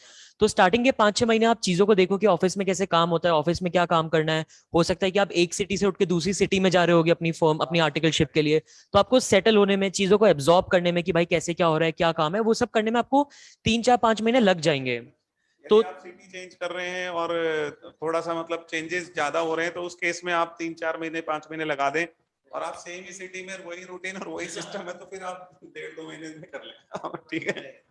तो स्टार्टिंग के 5-6 महीने आप चीजों को देखो कि ऑफिस में कैसे काम होता है, ऑफिस में क्या काम करना है। हो सकता है कि आप एक सिटी से उठ के दूसरी सिटी में जा रहे होगे अपनी फर्म, अपनी आर्टिकलशिप के लिए, तो आपको सेटल होने में, चीजों को एब्जॉर्ब करने में कि भाई कैसे क्या हो रहा है, क्या काम है, वो सब करने में आपको 3-4-5 महीने लग जाएंगे। तो आप सिटी चेंज कर रहे हैं और थोड़ा सा मतलब चेंजेस ज्यादा हो रहे हैं, तो उस केस में आप 3-4 महीने 5 महीने लगा दें, और आप सेम ही सिटी में वही रूटीन और वही सिस्टम है, तो फिर आप 1.5-2 महीने में कर लें, ठीक है।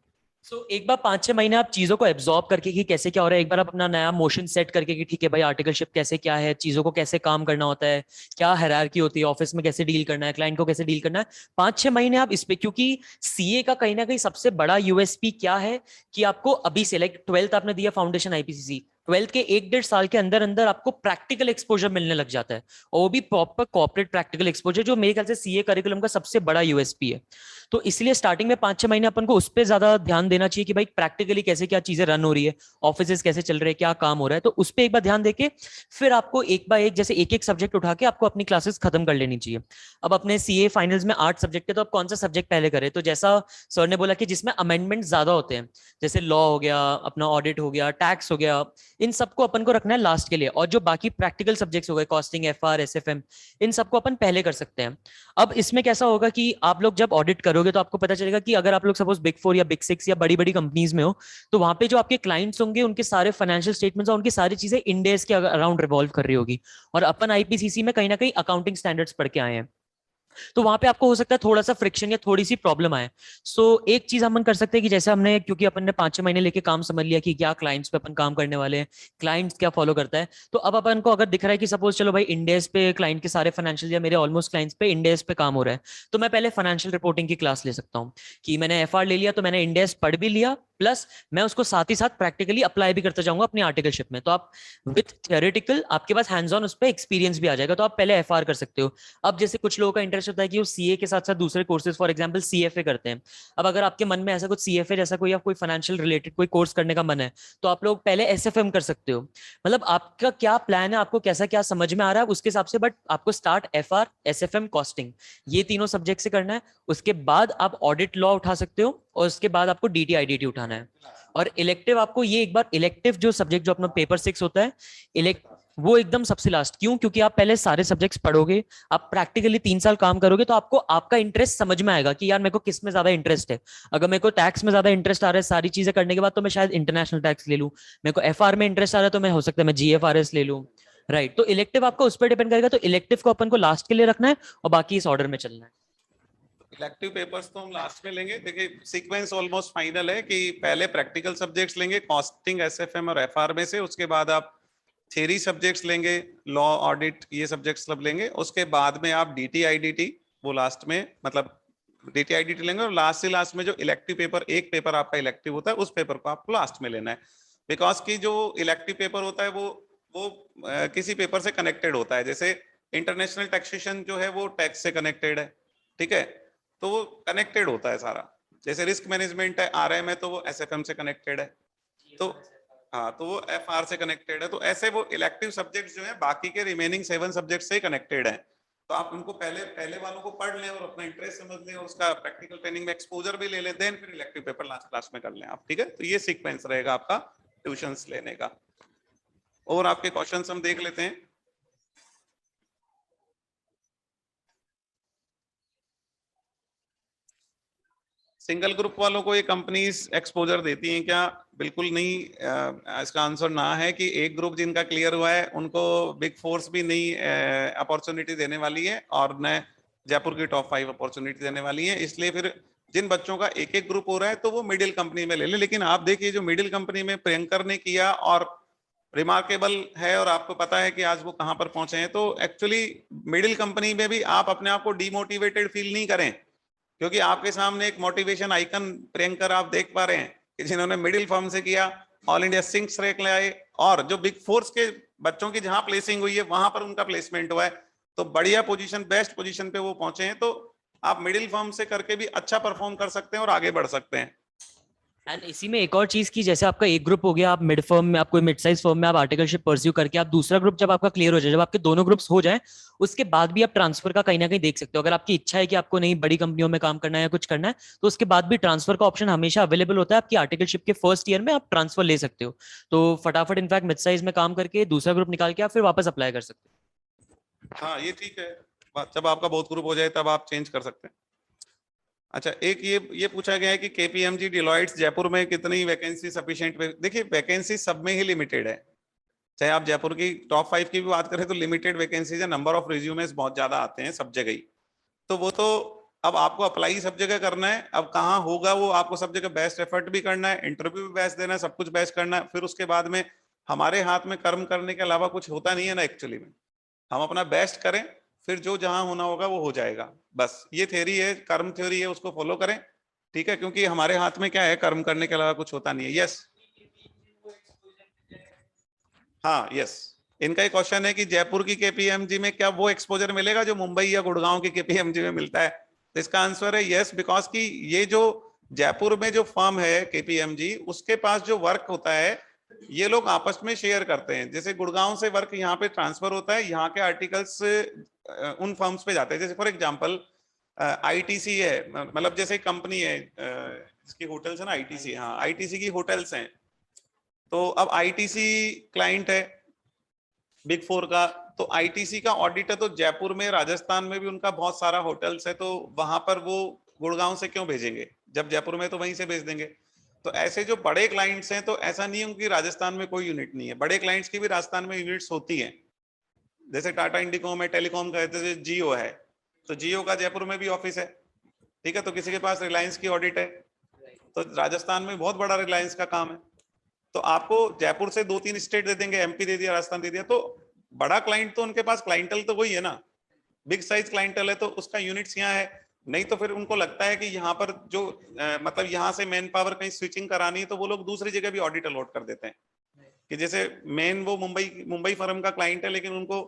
एक बार 5-6 महीने आप चीजों को एब्जॉर्ब करके कि कैसे क्या हो रहा है, एक बार आप अपना नया मोशन सेट करके कि ठीक है भाई आर्टिकलशिप कैसे क्या है, चीजों को कैसे काम करना होता है, क्या हायरार्की होती है, ऑफिस में कैसे डील करना है, क्लाइंट को कैसे डील करना है, 5-6 महीने आप इस पे, क्योंकि सीए का कहीं ना कहीं सबसे बड़ा यूएसपी क्या है कि आपको अभी से लाइक 12th आपने दिया फाउंडेशन आईपीसीसी, 12th के 1-1.5 साल के अंदर अंदर आपको प्रैक्टिकल एक्सपोजर मिलने लग जाता है, और वो भी प्रॉपर कॉर्पोरेट प्रैक्टिकल एक्सपोजर, जो मेरे ख्याल से सीए करिकुलम का सबसे बड़ा यूएसपी है। तो इसलिए स्टार्टिंग में 5-6 महीने अपन को उस पर ज्यादा ध्यान देना चाहिए कि भाई प्रैक्टिकली कैसे क्या चीजें रन हो रही है, ऑफिस कैसे चल रहे हैं, क्या काम हो रहा है, तो उस पर एक बार ध्यान देके फिर आपको एक बाय एक जैसे एक एक सब्जेक्ट उठा के आपको अपनी क्लासेस खत्म कर लेनी चाहिए। अब अपने सीए फाइनल्स में 8 सब्जेक्ट है, तो आप कौन सा सब्जेक्ट पहले करें? तो जैसा सर ने बोला कि जिसमें अमेंडमेंट ज्यादा होते हैं, जैसे लॉ हो गया, अपना ऑडिट हो गया, टैक्स हो गया, इन सबको अपन को रखना है लास्ट के लिए, और जो बाकी प्रैक्टिकल सब्जेक्ट्स हो गए, कॉस्टिंग, एफआर, एसएफएम, इन सबको अपन पहले कर सकते हैं। अब इसमें कैसा होगा कि आप लोग जब ऑडिट करोगे तो आपको पता चलेगा कि अगर आप लोग सपोज बिग 4 या बिग 6 या बड़ी बड़ी कंपनीज में हो, तो वहां पे जो आपके क्लाइंट्स होंगे उनके सारे फाइनेंशियल स्टेटमेंट्स और उनकी सारी चीजें इंडेस के अराउंड रिवॉल्व कर रही होगी, और अपन आईपीसीसी में कहीं ना कहीं अकाउंटिंग स्टैंडर्ड्स पढ़ के आए हैं, तो वहां पे आपको हो सकता है थोड़ा सा फ्रिक्शन या थोड़ी सी प्रॉब्लम आए। सो एक चीज अपन कर सकते हैं कि जैसे हमने, क्योंकि अपन ने 5-6 महीने लेके काम समझ लिया कि क्या क्लाइंट्स पे अपन काम करने वाले हैं, क्लाइंट्स क्या फॉलो करता है, तो अब अपन को अगर दिख रहा है कि सपोज चलो भाई इंडेस पे क्लाइंट के सारे फाइनेंशियल या मेरे ऑलमोस्ट क्लाइंट्स पे इंडेस पे काम हो रहा है, तो मैं पहले फाइनेंशियल रिपोर्टिंग की क्लास ले सकता हूँ कि मैंने एफआर ले लिया तो मैंने इंडेस पढ़ भी लिया, प्लस मैं उसको साथ ही साथ प्रैक्टिकली अप्लाई भी करते जाऊंगा अपनी आर्टिकलशिप में, तो आप विथ थियोरेटिकल आपके पास हैंड्स ऑन उस पर एक्सपीरियंस भी आ जाएगा, तो आप पहले एफआर कर सकते हो। अब जैसे कुछ लोगों का इंटरेस्ट होता है कि वो सीए के साथ साथ दूसरे कोर्सेज, फॉर एग्जांपल सीएफए करते हैं। अब अगर आपके मन में ऐसा कुछ सीएफए जैसा कोई या कोई फाइनेंशियल रिलेटेड कोई कोर्स करने का मन है, तो आप लोग पहले एसएफएम कर सकते हो। मतलब आपका क्या प्लान है, आपको कैसा क्या समझ में आ रहा है उसके हिसाब से, बट आपको स्टार्ट एफआर, एसएफएम, कॉस्टिंग, ये तीनों सब्जेक्ट से करना है। उसके बाद आप ऑडिट लॉ उठा सकते हो, और उसके बाद आपको डीटीआईडीटी उठाना है। और इलेक्टिव आपको ये एक बार इलेक्टिव जो सब्जेक्ट जो अपना पेपर 6 होता है इलेक्ट, वो एकदम सबसे लास्ट। क्यों? क्योंकि आप पहले सारे सब्जेक्ट्स पढ़ोगे, आप प्रैक्टिकली 3 साल काम करोगे, तो आपको आपका इंटरेस्ट समझ में आएगा कि यार मेरे को किस में ज्यादा इंटरेस्ट है। अगर मेरे को टैक्स में ज्यादा इंटरेस्ट आ रहा है सारी चीजें करने के बाद, तो मैं शायद इंटरनेशनल टैक्स ले लूं। मेरे को एफआर में इंटरेस्ट आ रहा है तो मैं हो सकता है मैं जीएफआरएस ले लूं। राइट, तो इलेक्टिव आपको उस पर डिपेंड करेगा, तो इलेक्टिव को अपन को लास्ट के लिए रखना है और बाकी इस ऑर्डर में चलना है। इलेक्टिव पेपर्स तो हम लास्ट में लेंगे। देखिए सीक्वेंस ऑलमोस्ट फाइनल है कि पहले प्रैक्टिकल सब्जेक्ट्स लेंगे कॉस्टिंग, एसएफएम और एफआर में से, उसके बाद आप थ्योरी सब्जेक्ट्स लेंगे, लॉ, ऑडिट, ये सब्जेक्ट्स सब लेंगे। उसके बाद में आप डीटीआईडीटी, वो लास्ट में, मतलब डीटीआईडीटी लेंगे, और लास्ट से लास्ट में जो इलेक्टिव पेपर, एक पेपर आपका इलेक्टिव होता है, उस पेपर को आपको लास्ट में लेना है। बिकॉज की जो इलेक्टिव पेपर होता है वो किसी पेपर से कनेक्टेड होता है। जैसे इंटरनेशनल टैक्सेशन जो है वो टैक्स से कनेक्टेड है, ठीक है, तो वो कनेक्टेड होता है सारा। जैसे रिस्क मैनेजमेंट है आरएम है, तो वो एसएफएम से कनेक्टेड है, तो हाँ, तो वो एफआर से कनेक्टेड है। तो ऐसे वो इलेक्टिव सब्जेक्ट्स जो है बाकी के रिमेनिंग 7 सब्जेक्ट से कनेक्टेड है। तो आप उनको पहले वालों को पढ़ लें और अपना इंटरेस्ट समझ लें, और उसका प्रैक्टिकल ट्रेनिंग में एक्सपोजर भी ले लें, देन फिर इलेक्टिव पेपर लास्ट क्लास में कर लें आप, ठीक है। तो ये सीक्वेंस रहेगा आपका ट्यूशंस लेने का। और आपके क्वेश्चंस हम देख लेते हैं। सिंगल ग्रुप वालों को ये कंपनीज एक्सपोजर देती हैं क्या? बिल्कुल नहीं। इसका आंसर ना है कि एक ग्रुप जिनका क्लियर हुआ है उनको बिग फोर्स भी नहीं अपॉर्चुनिटी देने वाली है, और न जयपुर की टॉप 5 अपॉर्चुनिटी देने वाली है। इसलिए फिर जिन बच्चों का एक एक ग्रुप हो रहा है तो वो मिडिल कंपनी में ले ले। लेकिन आप देखिए जो मिडिल कंपनी में प्रियंकर ने किया और रिमार्केबल है, और आपको पता है कि आज वो कहां पर पहुंचे हैं। तो एक्चुअली मिडिल कंपनी में भी आप अपने आप को डिमोटिवेटेड फील नहीं करें, क्योंकि आपके सामने एक मोटिवेशन आइकन प्रियंकर आप देख पा रहे हैं कि जिन्होंने मिडिल फर्म से किया, ऑल इंडिया सिंक्स रैंक ले आए, और जो बिग फोर्स के बच्चों की जहां प्लेसिंग हुई है वहां पर उनका प्लेसमेंट हुआ है। तो बढ़िया पोजीशन, बेस्ट पोजीशन पे वो पहुंचे हैं। तो आप मिडिल फर्म से करके भी अच्छा परफॉर्म कर सकते हैं और आगे बढ़ सकते हैं। एंड इसी में एक और चीज की, जैसे आपका एक ग्रुप हो गया, आप मिड फर्म में, आप कोई मिड साइज फर्म में आप आर्टिकलशिप परस्यू करके, आप दूसरा ग्रुप जब आपका क्लियर हो जाए, जब आपके दोनों ग्रुप्स हो जाए, उसके बाद भी आप ट्रांसफर का कहीं ना कहीं देख सकते हो। अगर आपकी इच्छा है कि आपको नहीं बड़ी कंपनियों में काम करना है या कुछ करना है, तो उसके बाद भी ट्रांसफर का ऑप्शन हमेशा अवेलेबल होता है। आपकी आर्टिकलशिप के फर्स्ट ईयर में आप ट्रांसफर ले सकते हो, तो फटाफट इनफैक्ट मिड साइज में काम करके दूसरा ग्रुप निकाल के आप फिर वापस अप्लाई कर सकते हो। हाँ ये ठीक है, जब आपका बहुत ग्रुप हो जाए तब आप चेंज कर सकते हैं। अच्छा, एक ये पूछा गया है कि केपीएमजी डिलॉइट्स जयपुर में कितनी वैकेंसी सफिशिएंट? देखिए वैकेंसी सब में ही लिमिटेड है, चाहे आप जयपुर की टॉप 5 की भी बात करें तो लिमिटेड वैकेंसीज है, नंबर ऑफ रिज्यूमेस बहुत ज्यादा आते हैं सब जगह ही। तो वो तो अब आपको अप्लाई सब जगह करना है। अब कहाँ होगा वो आपको सब जगह बेस्ट एफर्ट भी करना है, इंटरव्यू भी बेस्ट देना है, सब कुछ बेस्ट करना है। फिर उसके बाद में हमारे हाथ में कर्म करने के अलावा कुछ होता नहीं है ना एक्चुअली में। हम अपना बेस्ट करें, फिर जो जहां होना होगा वो हो जाएगा। बस ये थ्योरी है, कर्म थ्योरी है, उसको फॉलो करें, ठीक है। क्योंकि हमारे हाथ में क्या है, कर्म करने के अलावा कुछ होता नहीं है। यस, हाँ यस, इनका एक क्वेश्चन है कि जयपुर की केपीएमजी में क्या वो एक्सपोजर मिलेगा जो मुंबई या गुड़गांव की केपीएमजी में मिलता है? तो इसका आंसर है यस, बिकॉज कि ये जो जयपुर में जो फर्म है केपीएमजी, उसके पास जो वर्क होता है ये लोग आपस में शेयर करते हैं। जैसे गुड़गांव से वर्क यहाँ पे ट्रांसफर होता है, यहाँ के आर्टिकल्स उन फर्म्स पे जाते हैं। जैसे फॉर एग्जांपल आईटीसी है, मतलब जैसे कंपनी है जिसकी होटल्स है ना, आईटीसी, हाँ आईटीसी की होटल्स हैं, तो अब आईटीसी क्लाइंट है बिग फोर का, तो आईटीसी का ऑडिटर तो जयपुर में, राजस्थान में भी उनका बहुत सारा होटल्स है, तो वहां पर वो गुड़गांव से क्यों भेजेंगे जब जयपुर में तो वहीं से भेज देंगे। तो ऐसे जो बड़े क्लाइंट्स हैं, तो ऐसा नहीं है कि राजस्थान में कोई यूनिट नहीं है, बड़े क्लाइंट्स की भी राजस्थान में यूनिट्स होती हैं। जैसे टाटा इंडिकॉम है, टेलीकॉम का है, जियो है, तो जियो का जयपुर में भी ऑफिस है, ठीक है। तो किसी के पास रिलायंस की ऑडिट है, तो राजस्थान में बहुत बड़ा रिलायंस का काम है, तो आपको जयपुर से 2-3 स्टेट दे देंगे, एमपी दे दिया, राजस्थान दे दिया, तो बड़ा क्लाइंट तो उनके पास क्लाइंटल तो वही है ना, बिग साइज क्लाइंटल है, तो उसका यूनिट्स यहाँ है। नहीं तो फिर उनको लगता है कि यहाँ पर जो मतलब यहाँ से मैन पावर कहीं स्विचिंग करानी है, तो वो लोग दूसरी जगह भी ऑडिट अलॉट कर देते हैं। कि जैसे मेन वो मुंबई फर्म का क्लाइंट है, लेकिन उनको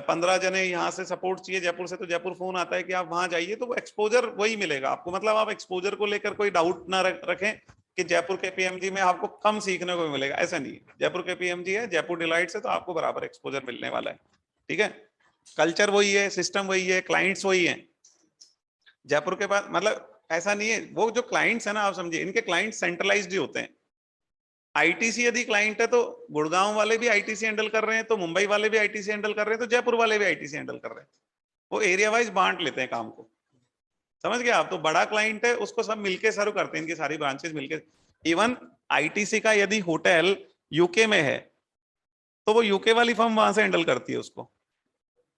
15 जने यहाँ से सपोर्ट चाहिए जयपुर से, तो जयपुर फोन आता है कि आप वहां जाइए, तो वो एक्सपोजर वही मिलेगा आपको। मतलब आप एक्सपोजर को लेकर कोई डाउट ना रखें कि जयपुर के पीएमजी में आपको कम सीखने को मिलेगा, ऐसा नहीं है। जयपुर के पीएमजी है, जयपुर डिलाइट से, तो आपको बराबर एक्सपोजर मिलने वाला है, ठीक है। कल्चर वही है, सिस्टम वही है, क्लाइंट्स वही है। जयपुर के पास मतलब ऐसा नहीं है, वो जो क्लाइंट्स है ना, आप समझिए इनके क्लाइंट सेंट्रलाइज्ड ही होते हैं। आईटीसी यदि क्लाइंट है तो गुड़गांव वाले भी आईटीसी हैंडल कर रहे हैं, तो मुंबई वाले भी आईटीसी हैंडल कर रहे हैं, तो जयपुर वाले भी आईटीसी हैंडल कर रहे हैं। वो एरिया वाइज बांट लेते हैं काम को, समझ गए आप। तो बड़ा क्लाइंट है उसको सब मिलके सर्व करते हैं, इनकी सारी ब्रांचेस मिलके। इवन आईटीसी का यदि होटल यूके में है, तो वो यूके वाली फर्म वहां से हैंडल करती है उसको,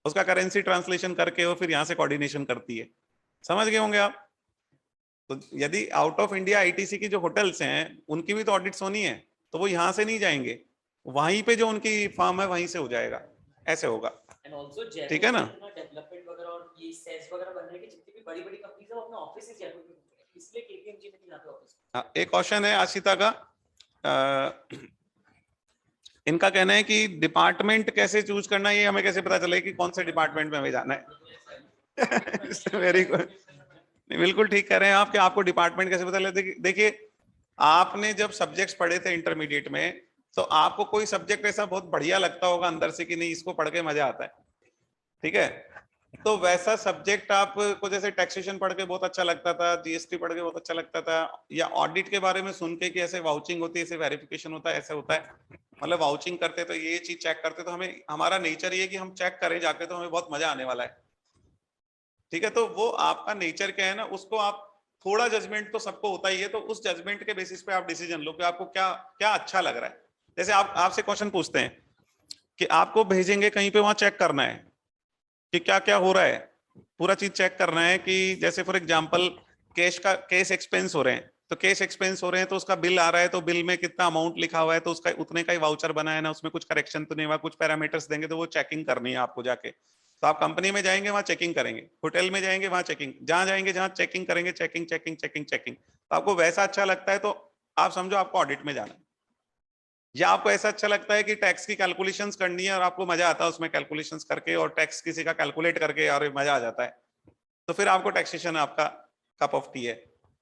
उसका करेंसी ट्रांसलेशन करके वो फिर यहाँ से कोऑर्डिनेशन करती है, समझ गए होंगे आप। तो यदि आउट ऑफ इंडिया आईटीसी की जो होटल्स हैं उनकी भी तो ऑडिट्स होनी है, तो वो यहाँ से नहीं जाएंगे, वहीं पे जो उनकी फर्म है वहीं से हो जाएगा, ऐसे होगा, ठीक है ना। डेवलपमेंट वगैरह और ये सेल्स वगैरह बन रहे हैं कि जितनी भी बड़ी-बड़ी कंपनीज है वो अपना ऑफिस ही जयपुर में है, इसलिए केपीएमजी में नहीं जाते ऑफिस। हाँ, एक क्वेश्चन है आशिता का, इनका कहना है कि डिपार्टमेंट कैसे चूज करना है, ये हमें कैसे पता चले कि कौन से डिपार्टमेंट में हमें जाना है। वेरी गुड, बिल्कुल ठीक कह रहे हैं आप कि आपको डिपार्टमेंट कैसे पता चले। देखिए आपने जब सब्जेक्ट्स पढ़े थे इंटरमीडिएट में, तो आपको कोई सब्जेक्ट ऐसा बहुत बढ़िया लगता होगा अंदर से कि नहीं इसको पढ़ के मजा आता है, ठीक है। तो वैसा सब्जेक्ट आपको, जैसे टैक्सेशन पढ़ के बहुत अच्छा लगता था, जीएसटी पढ़ के बहुत अच्छा लगता था, या ऑडिट के बारे में सुन के कि ऐसे वाउचिंग होती है, ऐसे वेरिफिकेशन होता है, ऐसे होता है, मतलब वाउचिंग करते तो ये चीज चेक करते, तो हमें हमारा नेचर ये कि हम चेक करें जाके, तो हमें बहुत मजा आने वाला है, ठीक है। तो वो आपका नेचर क्या है ना, उसको आप थोड़ा जजमेंट तो सबको होता ही है, तो उस जजमेंट के बेसिस पे आप डिसीजन लो कि आपको क्या क्या अच्छा लग रहा है। जैसे आप आपसे क्वेश्चन पूछते हैं कि आपको भेजेंगे कहीं पे, वहां चेक करना है कि क्या क्या हो रहा है, पूरा चीज चेक करना है। कि जैसे फॉर एग्जांपल केस एक्सपेंस हो रहे हैं, तो केस एक्सपेंस हो रहे हैं, तो उसका बिल आ रहा है, तो बिल में कितना अमाउंट लिखा हुआ है, तो उसका उतने का ही वाउचर बना है ना, उसमें कुछ करेक्शन तो नहीं हुआ, कुछ पैरामीटर्स देंगे, तो वो चेकिंग करनी है आपको जाके। तो आप कंपनी में जाएंगे वहां चेकिंग करेंगे, होटल में जाएंगे वहां चेकिंग, जहां जाएंगे जहां चेकिंग करेंगे, चेकिंग चेकिंग चेकिंग चेकिंग। तो आपको वैसा अच्छा लगता है तो आप समझो आपको ऑडिट में जाना है। या आपको ऐसा अच्छा लगता है कि टैक्स की कैलकुलेशंस करनी है और आपको मजा आता है उसमें कैलकुलेशंस करके, और टैक्स किसी का कैलकुलेट करके और मजा आ जाता है, तो फिर आपको टैक्सेशन आपका कप ऑफ टी है।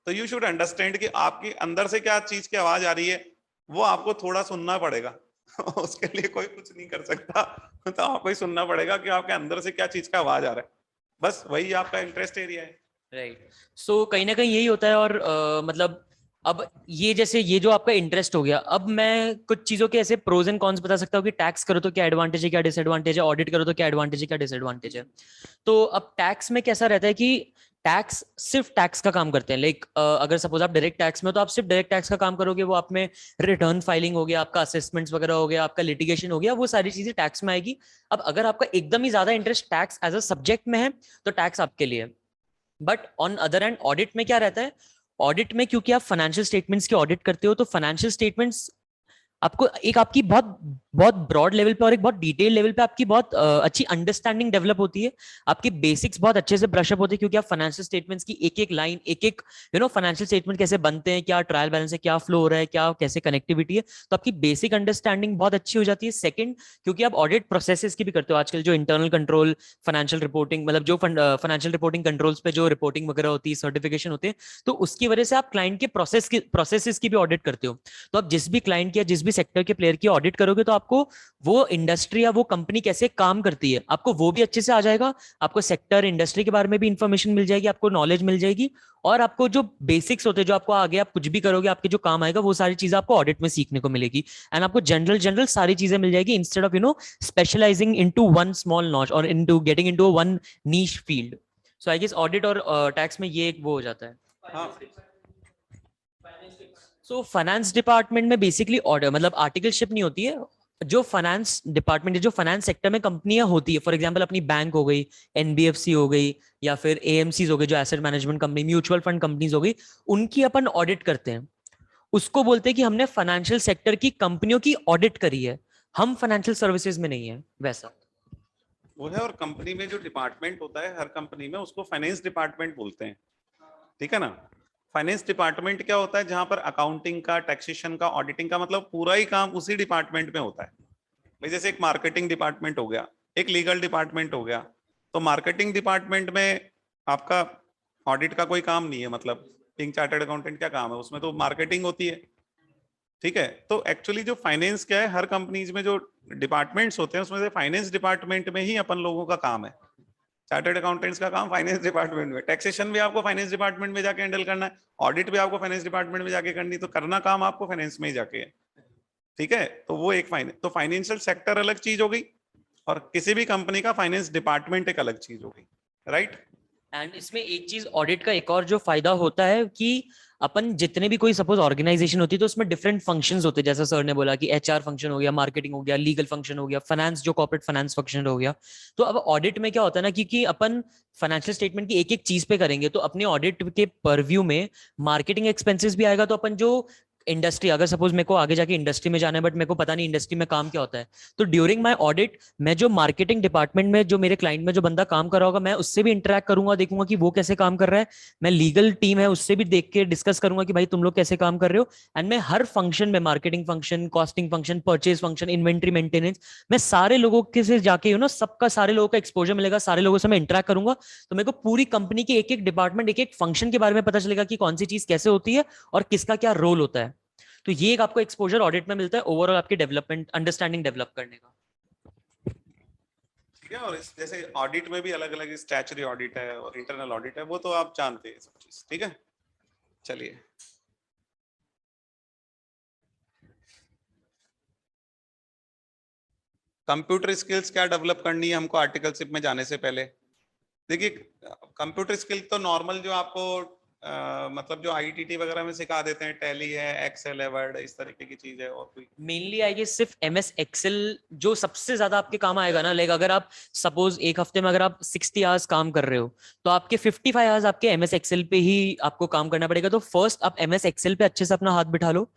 तो यू शुड अंडरस्टैंड कि आपके अंदर से क्या चीज की आवाज आ रही है, वो आपको थोड़ा सुनना पड़ेगा। उसके लिए कोई कुछ नहीं कर सकता, तो आपको ही सुनना पड़ेगा कि आपके अंदर से क्या चीज का आवाज आ रहा है, बस वही आपका इंटरेस्ट एरिया है। राइट, सो कहीं ना कहीं यही होता है। और मतलब अब ये जैसे ये जो आपका इंटरेस्ट हो गया, अब मैं कुछ चीजों के ऐसे प्रोज एंड कॉन्स बता सकता हूँ कि टैक्स करो तो क्या एडवांटेज है, क्या डिसएडवांटेज है, ऑडिट करो तो क्या एडवांटेज है, क्या डिसएडवांटेज है। तो अब टैक्स में कैसा रहता है कि टैक्स सिर्फ टैक्स का काम करते हैं। लाइक अगर सपोज आप डायरेक्ट टैक्स में, तो आप सिर्फ डायरेक्ट टैक्स का काम करोगे, वो आप में रिटर्न फाइलिंग हो गया, आपका असेसमेंट्स वगैरह हो गया, आपका लिटिगेशन हो गया, वो सारी चीजें टैक्स में आएगी। अब अगर आपका एकदम ही ज्यादा interest tax as a subject में है, तो टैक्स आपके लिए है। But on other end audit में क्या रहता है, ऑडिट में क्योंकि आप फाइनेंशियल स्टेटमेंट्स की ऑडिट करते हो, तो फाइनेंशियल स्टेटमेंट्स आपको एक आपकी बहुत बहुत ब्रॉड लेवल पे और एक बहुत डिटेल लेवल पे आपकी बहुत अच्छी अंडरस्टैंडिंग डेवलप होती है, आपकी बेसिक्स बहुत अच्छे से ब्रश अप होते हैं, क्योंकि आप फाइनेंशियल स्टेटमेंट्स की एक एक लाइन, एक एक फाइनेंशियल स्टेटमेंट कैसे बनते हैं, क्या ट्रायल बैलेंस है, क्या फ्लो हो रहा है, क्या कैसे कनेक्टिविटी है, तो आपकी बेसिक अंडरस्टैंडिंग बहुत अच्छी हो जाती है। सेकंड, क्योंकि आप ऑडिट प्रोसेसेस की भी करते हो, आजकल जो इंटरनल कंट्रोल, फाइनेंशियल रिपोर्टिंग, मतलब जो फाइनेंशियल रिपोर्टिंग कंट्रोल्स पे जो रिपोर्टिंग वगैरह होती है, सर्टिफिकेशन होते हैं, तो उसकी वजह से आप क्लाइंट के प्रोसेसेस की भी ऑडिट करते हो। तो आप जिस भी क्लाइंट की या जिस भी सेक्टर के प्लेयर की ऑडिट करोगे, तो आपको वो इंडस्ट्री या वो कंपनी कैसे काम करती है, आपको वो भी अच्छे से आ जाएगा, आपको सेक्टर इंडस्ट्री के बारे में भी इंफॉर्मेशन मिल जाएगी, आपको नॉलेज मिल जाएगी, और आपको जो बेसिक्स होते हैं, जो आपको आगे आप कुछ भी करोगे आपके जो काम आएगा, वो सारी चीजें आपको ऑडिट में सीखने को मिलेगी। एंड आपको जनरल जनरल सारी चीजें मिल जाएगी, instead of specialising into one small notch और into getting into one niche field. So I guess audit और टैक्स में ये एक वो हो जाता है। हाँ, सो फाइनेंस डिपार्टमेंट में बेसिकली ऑर्डर मतलब आर्टिकलशिप नहीं होती है। जो फाइनेंस डिपार्टमेंट है, जो फाइनेंस सेक्टर में कंपनियां होती है, फॉर एग्जांपल अपनी बैंक हो गई, एनबीएफसी हो गई, या फिर एएमसी हो गई, जो asset management company, mutual fund companies हो गई, उनकी अपन ऑडिट करते हैं। उसको बोलते हैं कि हमने फाइनेंशियल सेक्टर की कंपनियों की ऑडिट करी है, हम फाइनेंशियल सर्विसेज में नहीं है वैसा। वो है। और कंपनी में जो डिपार्टमेंट होता है हर कंपनी में, उसको फाइनेंस डिपार्टमेंट बोलते हैं, ठीक है ना। फाइनेंस डिपार्टमेंट क्या होता है, जहां पर अकाउंटिंग का, टैक्सेशन का, ऑडिटिंग का, मतलब पूरा ही काम उसी डिपार्टमेंट में होता है। भाई जैसे एक मार्केटिंग डिपार्टमेंट हो गया, एक लीगल डिपार्टमेंट हो गया, तो मार्केटिंग डिपार्टमेंट में आपका ऑडिट का कोई काम नहीं है, मतलब एक चार्टर्ड अकाउंटेंट क्या काम है उसमें, तो मार्केटिंग होती है, ठीक है। तो एक्चुअली जो फाइनेंस क्या है, हर कंपनीज में जो डिपार्टमेंट्स होते हैं उसमें से फाइनेंस डिपार्टमेंट में ही अपन लोगों का काम है। चार्टर्ड अकाउंटेंट्स का काम फाइनेंस डिपार्टमेंट में, टैक्सेशन भी आपको फाइनेंस डिपार्टमेंट में जाके हैंडल करना है, ऑडिट भी आपको फाइनेंस डिपार्टमेंट में जाके करनी, तो करना काम आपको फाइनेंस में ही जाके है, ठीक है। तो वो एक तो फाइनेंशियल सेक्टर अलग चीज हो गई, और किसी भी कंपनी का फाइनेंस डिपार्टमेंट एक अलग चीज हो गई, राइट। एंड इसमें एक चीज ऑडिट का एक और जो फायदा होता है कि अपन जितने भी कोई सपोज ऑर्गेनाइजेशन होती है, तो उसमें डिफरेंट फंक्शंस होते हैं, जैसा सर ने बोला कि एचआर फंक्शन हो गया, मार्केटिंग हो गया, लीगल फंक्शन हो गया, फाइनेंस जो कॉर्पोरेट फाइनेंस फंक्शन हो गया। तो अब ऑडिट में क्या होता है ना, क्योंकि अपन फाइनेंशियल स्टेटमेंट की एक एक चीज पे करेंगे, तो अपने ऑडिट के परव्यू में मार्केटिंग एक्सपेंसेस भी आएगा। तो अपन जो इंडस्ट्री, अगर सपोज मेरे को आगे जाके इंडस्ट्री में जाना है, बट मेरे को पता नहीं इंडस्ट्री में काम क्या होता है, तो ड्यूरिंग माय ऑडिट मैं जो मार्केटिंग डिपार्टमेंट में जो मेरे क्लाइंट में जो बंदा काम कर रहा होगा, मैं उससे भी इंटरेक्ट करूंगा, देखूंगा कि वो कैसे काम कर रहा है। मैं लीगल टीम है उससे भी देख के डिस्कस करूंगा कि भाई तुम लोग कैसे काम कर रहे हो। एंड मैं हर फंक्शन में, marketing function, costing function, purchase function, inventory maintenance, मैं सारे लोगों के से जाके सबका, सारे लोगों का एक्सपोजर मिलेगा, सारे लोगों से मैं इंटरेक्ट करूंगा, तो मेरे को पूरी कंपनी के एक एक डिपार्टमेंट, एक एक फंक्शन के बारे में पता चलेगा कि कौन सी चीज कैसे होती है और किसका क्या रोल होता है। तो ये एक आपको एक्सपोजर ऑडिट में मिलता है, ओवरऑल आपके डेवलपमेंट, अंडरस्टैंडिंग डेवलप करने का। ठीक है। और जैसे ऑडिट में भी अलग अलग स्टैच्यूटरी ऑडिट है और इंटरनल ऑडिट है, वो तो आप जानते हैं सब चीज, ठीक है। चलिए, कंप्यूटर स्किल्स क्या डेवलप करनी है हमको आर्टिकलशिप में जाने से पहले। देखिए, कंप्यूटर स्किल तो नॉर्मल जो आपको मतलब जो आईटीटी वगैरह में सिखा देते हैं, टैली है, एक्सेल है, वर्ड, इस तरीके की चीज है, और कोई मेनली आई गेस सिर्फ एमएस एक्सेल जो सबसे ज्यादा आपके काम आएगा ना। लाइक अगर आप सपोज एक हफ्ते में अगर आप 60 आवर्स काम कर रहे हो, तो आपके 55 आवर्स आपके एमएस एक्सेल पे ही आपको काम करना पड़ेगा। तो फर्स्ट आप एमएस एक्सेल पे अच्छे से अपना हाथ बिठा लो,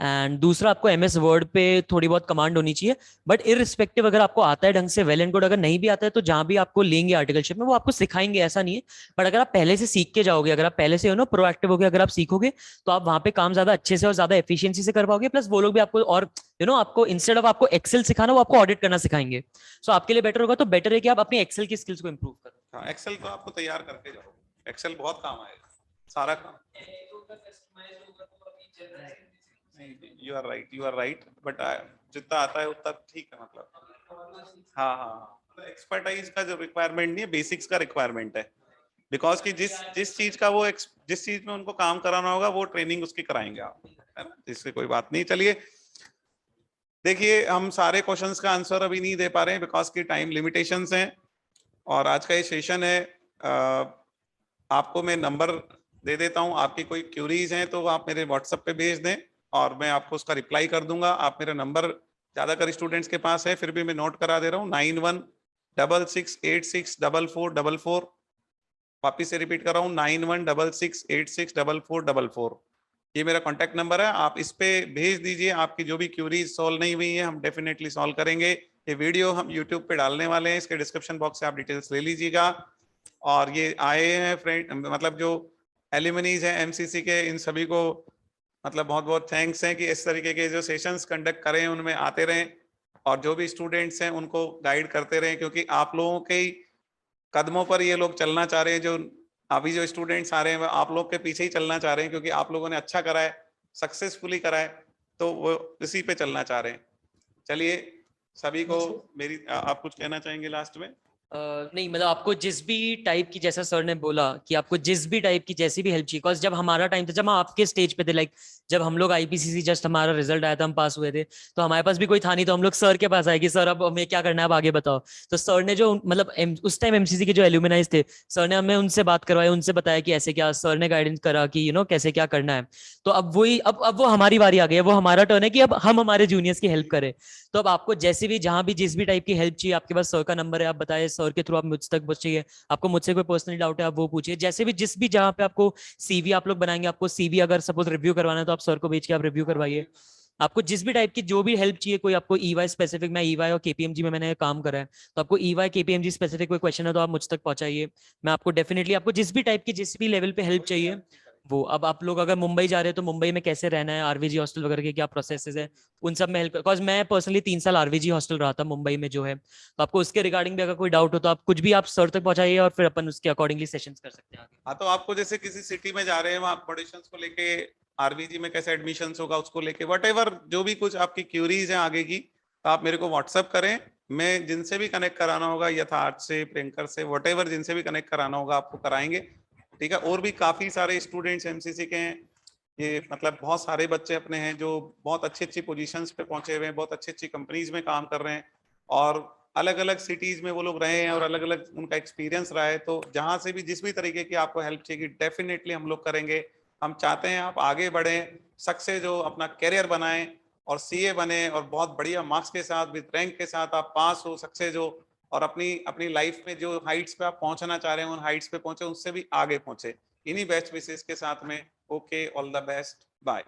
एंड दूसरा आपको एमएस वर्ड पे थोड़ी बहुत कमांड होनी चाहिए। बट इररिस्पेक्टिव अगर आपको आता है ढंग से, वेल एंड गुड। अगर नहीं भी आता है तो जहां भी आपको लेंगे आर्टिकलशिप में, वो आपको सिखाएंगे, ऐसा नहीं है। बट अगर आप पहले से सीख के जाओगे, अगर आप पहले से प्रोएक्टिव हो गए, अगर आप सीखोगे, तो आप वहां पे काम ज्यादा अच्छे से और ज्यादा एफिशिएंसी से कर पाओगे। प्लस वो लोग भी आपको, और आपको इंस्टेड ऑफ आपको एक्सेल सिखाना, वो आपको ऑडिट करना सिखाएंगे। सो आपके लिए बेटर होगा। तो बेटर है कि आप अपनी एक्सेल की स्किल्स को इंप्रूव करो। हाँ, एक्सेल तो आपको तैयार करके जाओ, एक्सेल बहुत काम आएगा, सारा काम। You are right, you are right, but जितना आता है उतना ठीक है, मतलब हाँ हाँ, एक्सपर्टाइज का जो रिक्वायरमेंट नहीं है, बेसिक्स का रिक्वायरमेंट है। बिकॉज कि जिस चीज का वो जिस चीज में उनको काम कराना होगा, वो ट्रेनिंग उसकी कराएंगे आप, है ना, इससे कोई बात नहीं। चलिए, देखिए, हम सारे क्वेश्चंस का आंसर अभी नहीं दे पा रहे हैं बिकॉज की टाइम लिमिटेशंस हैं, और आज का ये सेशन है। आपको मैं नंबर दे देता हूं, आपकी कोई क्यूरीज हैं तो आप मेरे व्हाट्सएप पे भेज दें और मैं आपको उसका रिप्लाई कर दूंगा। आप मेरा नंबर ज्यादातर स्टूडेंट्स के पास है, फिर भी मैं नोट करा दे रहा हूँ, 9166864444। वापिस से रिपीट कर रहा हूँ, 9166864444। ये मेरा कॉन्टैक्ट नंबर है, आप इस पे भेज दीजिए आपकी जो भी क्यूरीज सॉल्व नहीं हुई है, हम डेफिनेटली सॉल्व करेंगे। ये वीडियो हम यूट्यूब पे डालने वाले हैं, इसके डिस्क्रिप्शन बॉक्स से आप डिटेल्स ले लीजिएगा। और ये आए हैं फ्रेंड, मतलब जो एलिमनीज हैं एमसीसी के, इन सभी को मतलब बहुत बहुत थैंक्स हैं कि इस तरीके के जो सेशंस कंडक्ट करें उनमें आते रहें, और जो भी स्टूडेंट्स हैं उनको गाइड करते रहें, क्योंकि आप लोगों के ही कदमों पर ये लोग चलना चाह रहे हैं। जो अभी जो स्टूडेंट्स आ रहे हैं वो आप लोग के पीछे ही चलना चाह रहे हैं, क्योंकि आप लोगों ने अच्छा करा है, सक्सेसफुली करा है, तो वो इसी पे चलना चाह रहे हैं। चलिए सभी को मेरी, आप कुछ कहना चाहेंगे लास्ट में? नहीं, मतलब आपको जिस भी टाइप की, जैसा सर ने बोला कि आपको जिस भी टाइप की जैसी भी हेल्प चाहिए, बिकॉज जब हमारा टाइम था, जब हम आपके स्टेज पे थे, लाइक जब हम लोग आईपीसीसी जस्ट हमारा रिजल्ट आया था, हम पास हुए थे, तो हमारे पास भी कोई था नहीं, तो हम लोग सर के पास आए कि सर अब हमें क्या करना है, अब आगे बताओ। तो सर ने जो मतलब उस टाइम एमसीसी के जो एल्यूमिनाइज थे, सर ने हमें उनसे बात करवाई, उनसे बताया कि ऐसे क्या, सर ने गाइडेंस करा कि कैसे क्या करना है। तो अब वही, अब वो हमारी बारी आ गई है, वो हमारा टर्न है कि अब हम हमारे जूनियर्स की हेल्प करें। तो अब आपको जैसे भी, जहां भी, जिस भी टाइप की हेल्प चाहिए, आपके पास सर का नंबर है, आप बताइए, सर के थ्रू आप मुझ तक पहुंचिए। आपको मुझसे कोई पर्सनल डाउट है, आप वो पूछिए। जैसे भी, जिस भी जहां पे आपको सीवी आप लोग बनाएंगे, आपको सीवी अगर सपोज रिव्यू करवाना है, तो आप सर को भेज के आप रिव्यू करवाइए। आपको जिस भी टाइप की जो भी हेल्प चाहिए, कोई आपको ईवाई स्पेसिफिक, मैं ईवाई और केपीएमजी में मैंने काम करा है, तो आपको ईवाई केपीएमजी स्पेसिफिक कोई क्वेश्चन है तो आप मुझ तक पहुंचाइए। मैं आपको डेफिनेटली, आपको जिस भी टाइप की, जिस भी लेवल पे हेल्प चाहिए वो, अब आप लोग अगर मुंबई जा रहे हैं तो मुंबई में कैसे रहना है, आरवीजी हॉस्टल वगैरह के क्या प्रोसेसेस है, उन सब में हेल्प, बिकॉज मैं पर्सनली 3 साल आरवीजी हॉस्टल रहा था मुंबई में जो है, तो आपको उसके रिगार्डिंग भी अगर कोई डाउट हो तो आप कुछ भी आप सर तक पहुंचाइए, और फिर अपन उसके अकॉर्डिंगली सेशंस कर सकते हैं आगे। हाँ, तो आपको जैसे किसी सिटी में जा रहे हैं, वहाँ ऑडिशंस को लेके, आरवीजी में कैसे एडमिशन होगा उसको लेके, वट जो भी कुछ आपकी क्यूरीज हैं आगे की, तो आप मेरे को व्हाट्सअप करें। मैं जिनसे भी कनेक्ट कराना होगा, यथार्थ से, प्रियंकर से, वट जिनसे भी कनेक्ट कराना होगा आपको कराएंगे, ठीक है। और भी काफी सारे स्टूडेंट्स एमसीसी के हैं, ये मतलब बहुत सारे बच्चे अपने हैं जो बहुत अच्छी अच्छी पोजीशंस पे पहुंचे हुए हैं, बहुत अच्छी अच्छी कंपनीज में काम कर रहे हैं, और अलग अलग सिटीज में वो लोग रहे हैं, और अलग अलग उनका एक्सपीरियंस रहा है। तो जहां से भी जिस भी तरीके की आपको हेल्प चाहिए, डेफिनेटली हम लोग करेंगे। हम चाहते हैं आप आगे बढ़ें, सक्सेस हो, अपना कैरियर बनाएं, और सीए बने, और बहुत बढ़िया मार्क्स के साथ, विद रैंक के साथ आप पास हो, सक्सेस हो, और अपनी अपनी लाइफ में जो हाइट्स पे आप पहुंचना चाह रहे हैं उन हाइट्स पे पहुंचे, उससे भी आगे पहुंचे। इन्हीं बेस्ट विशेष के साथ में, okay, all the best, bye.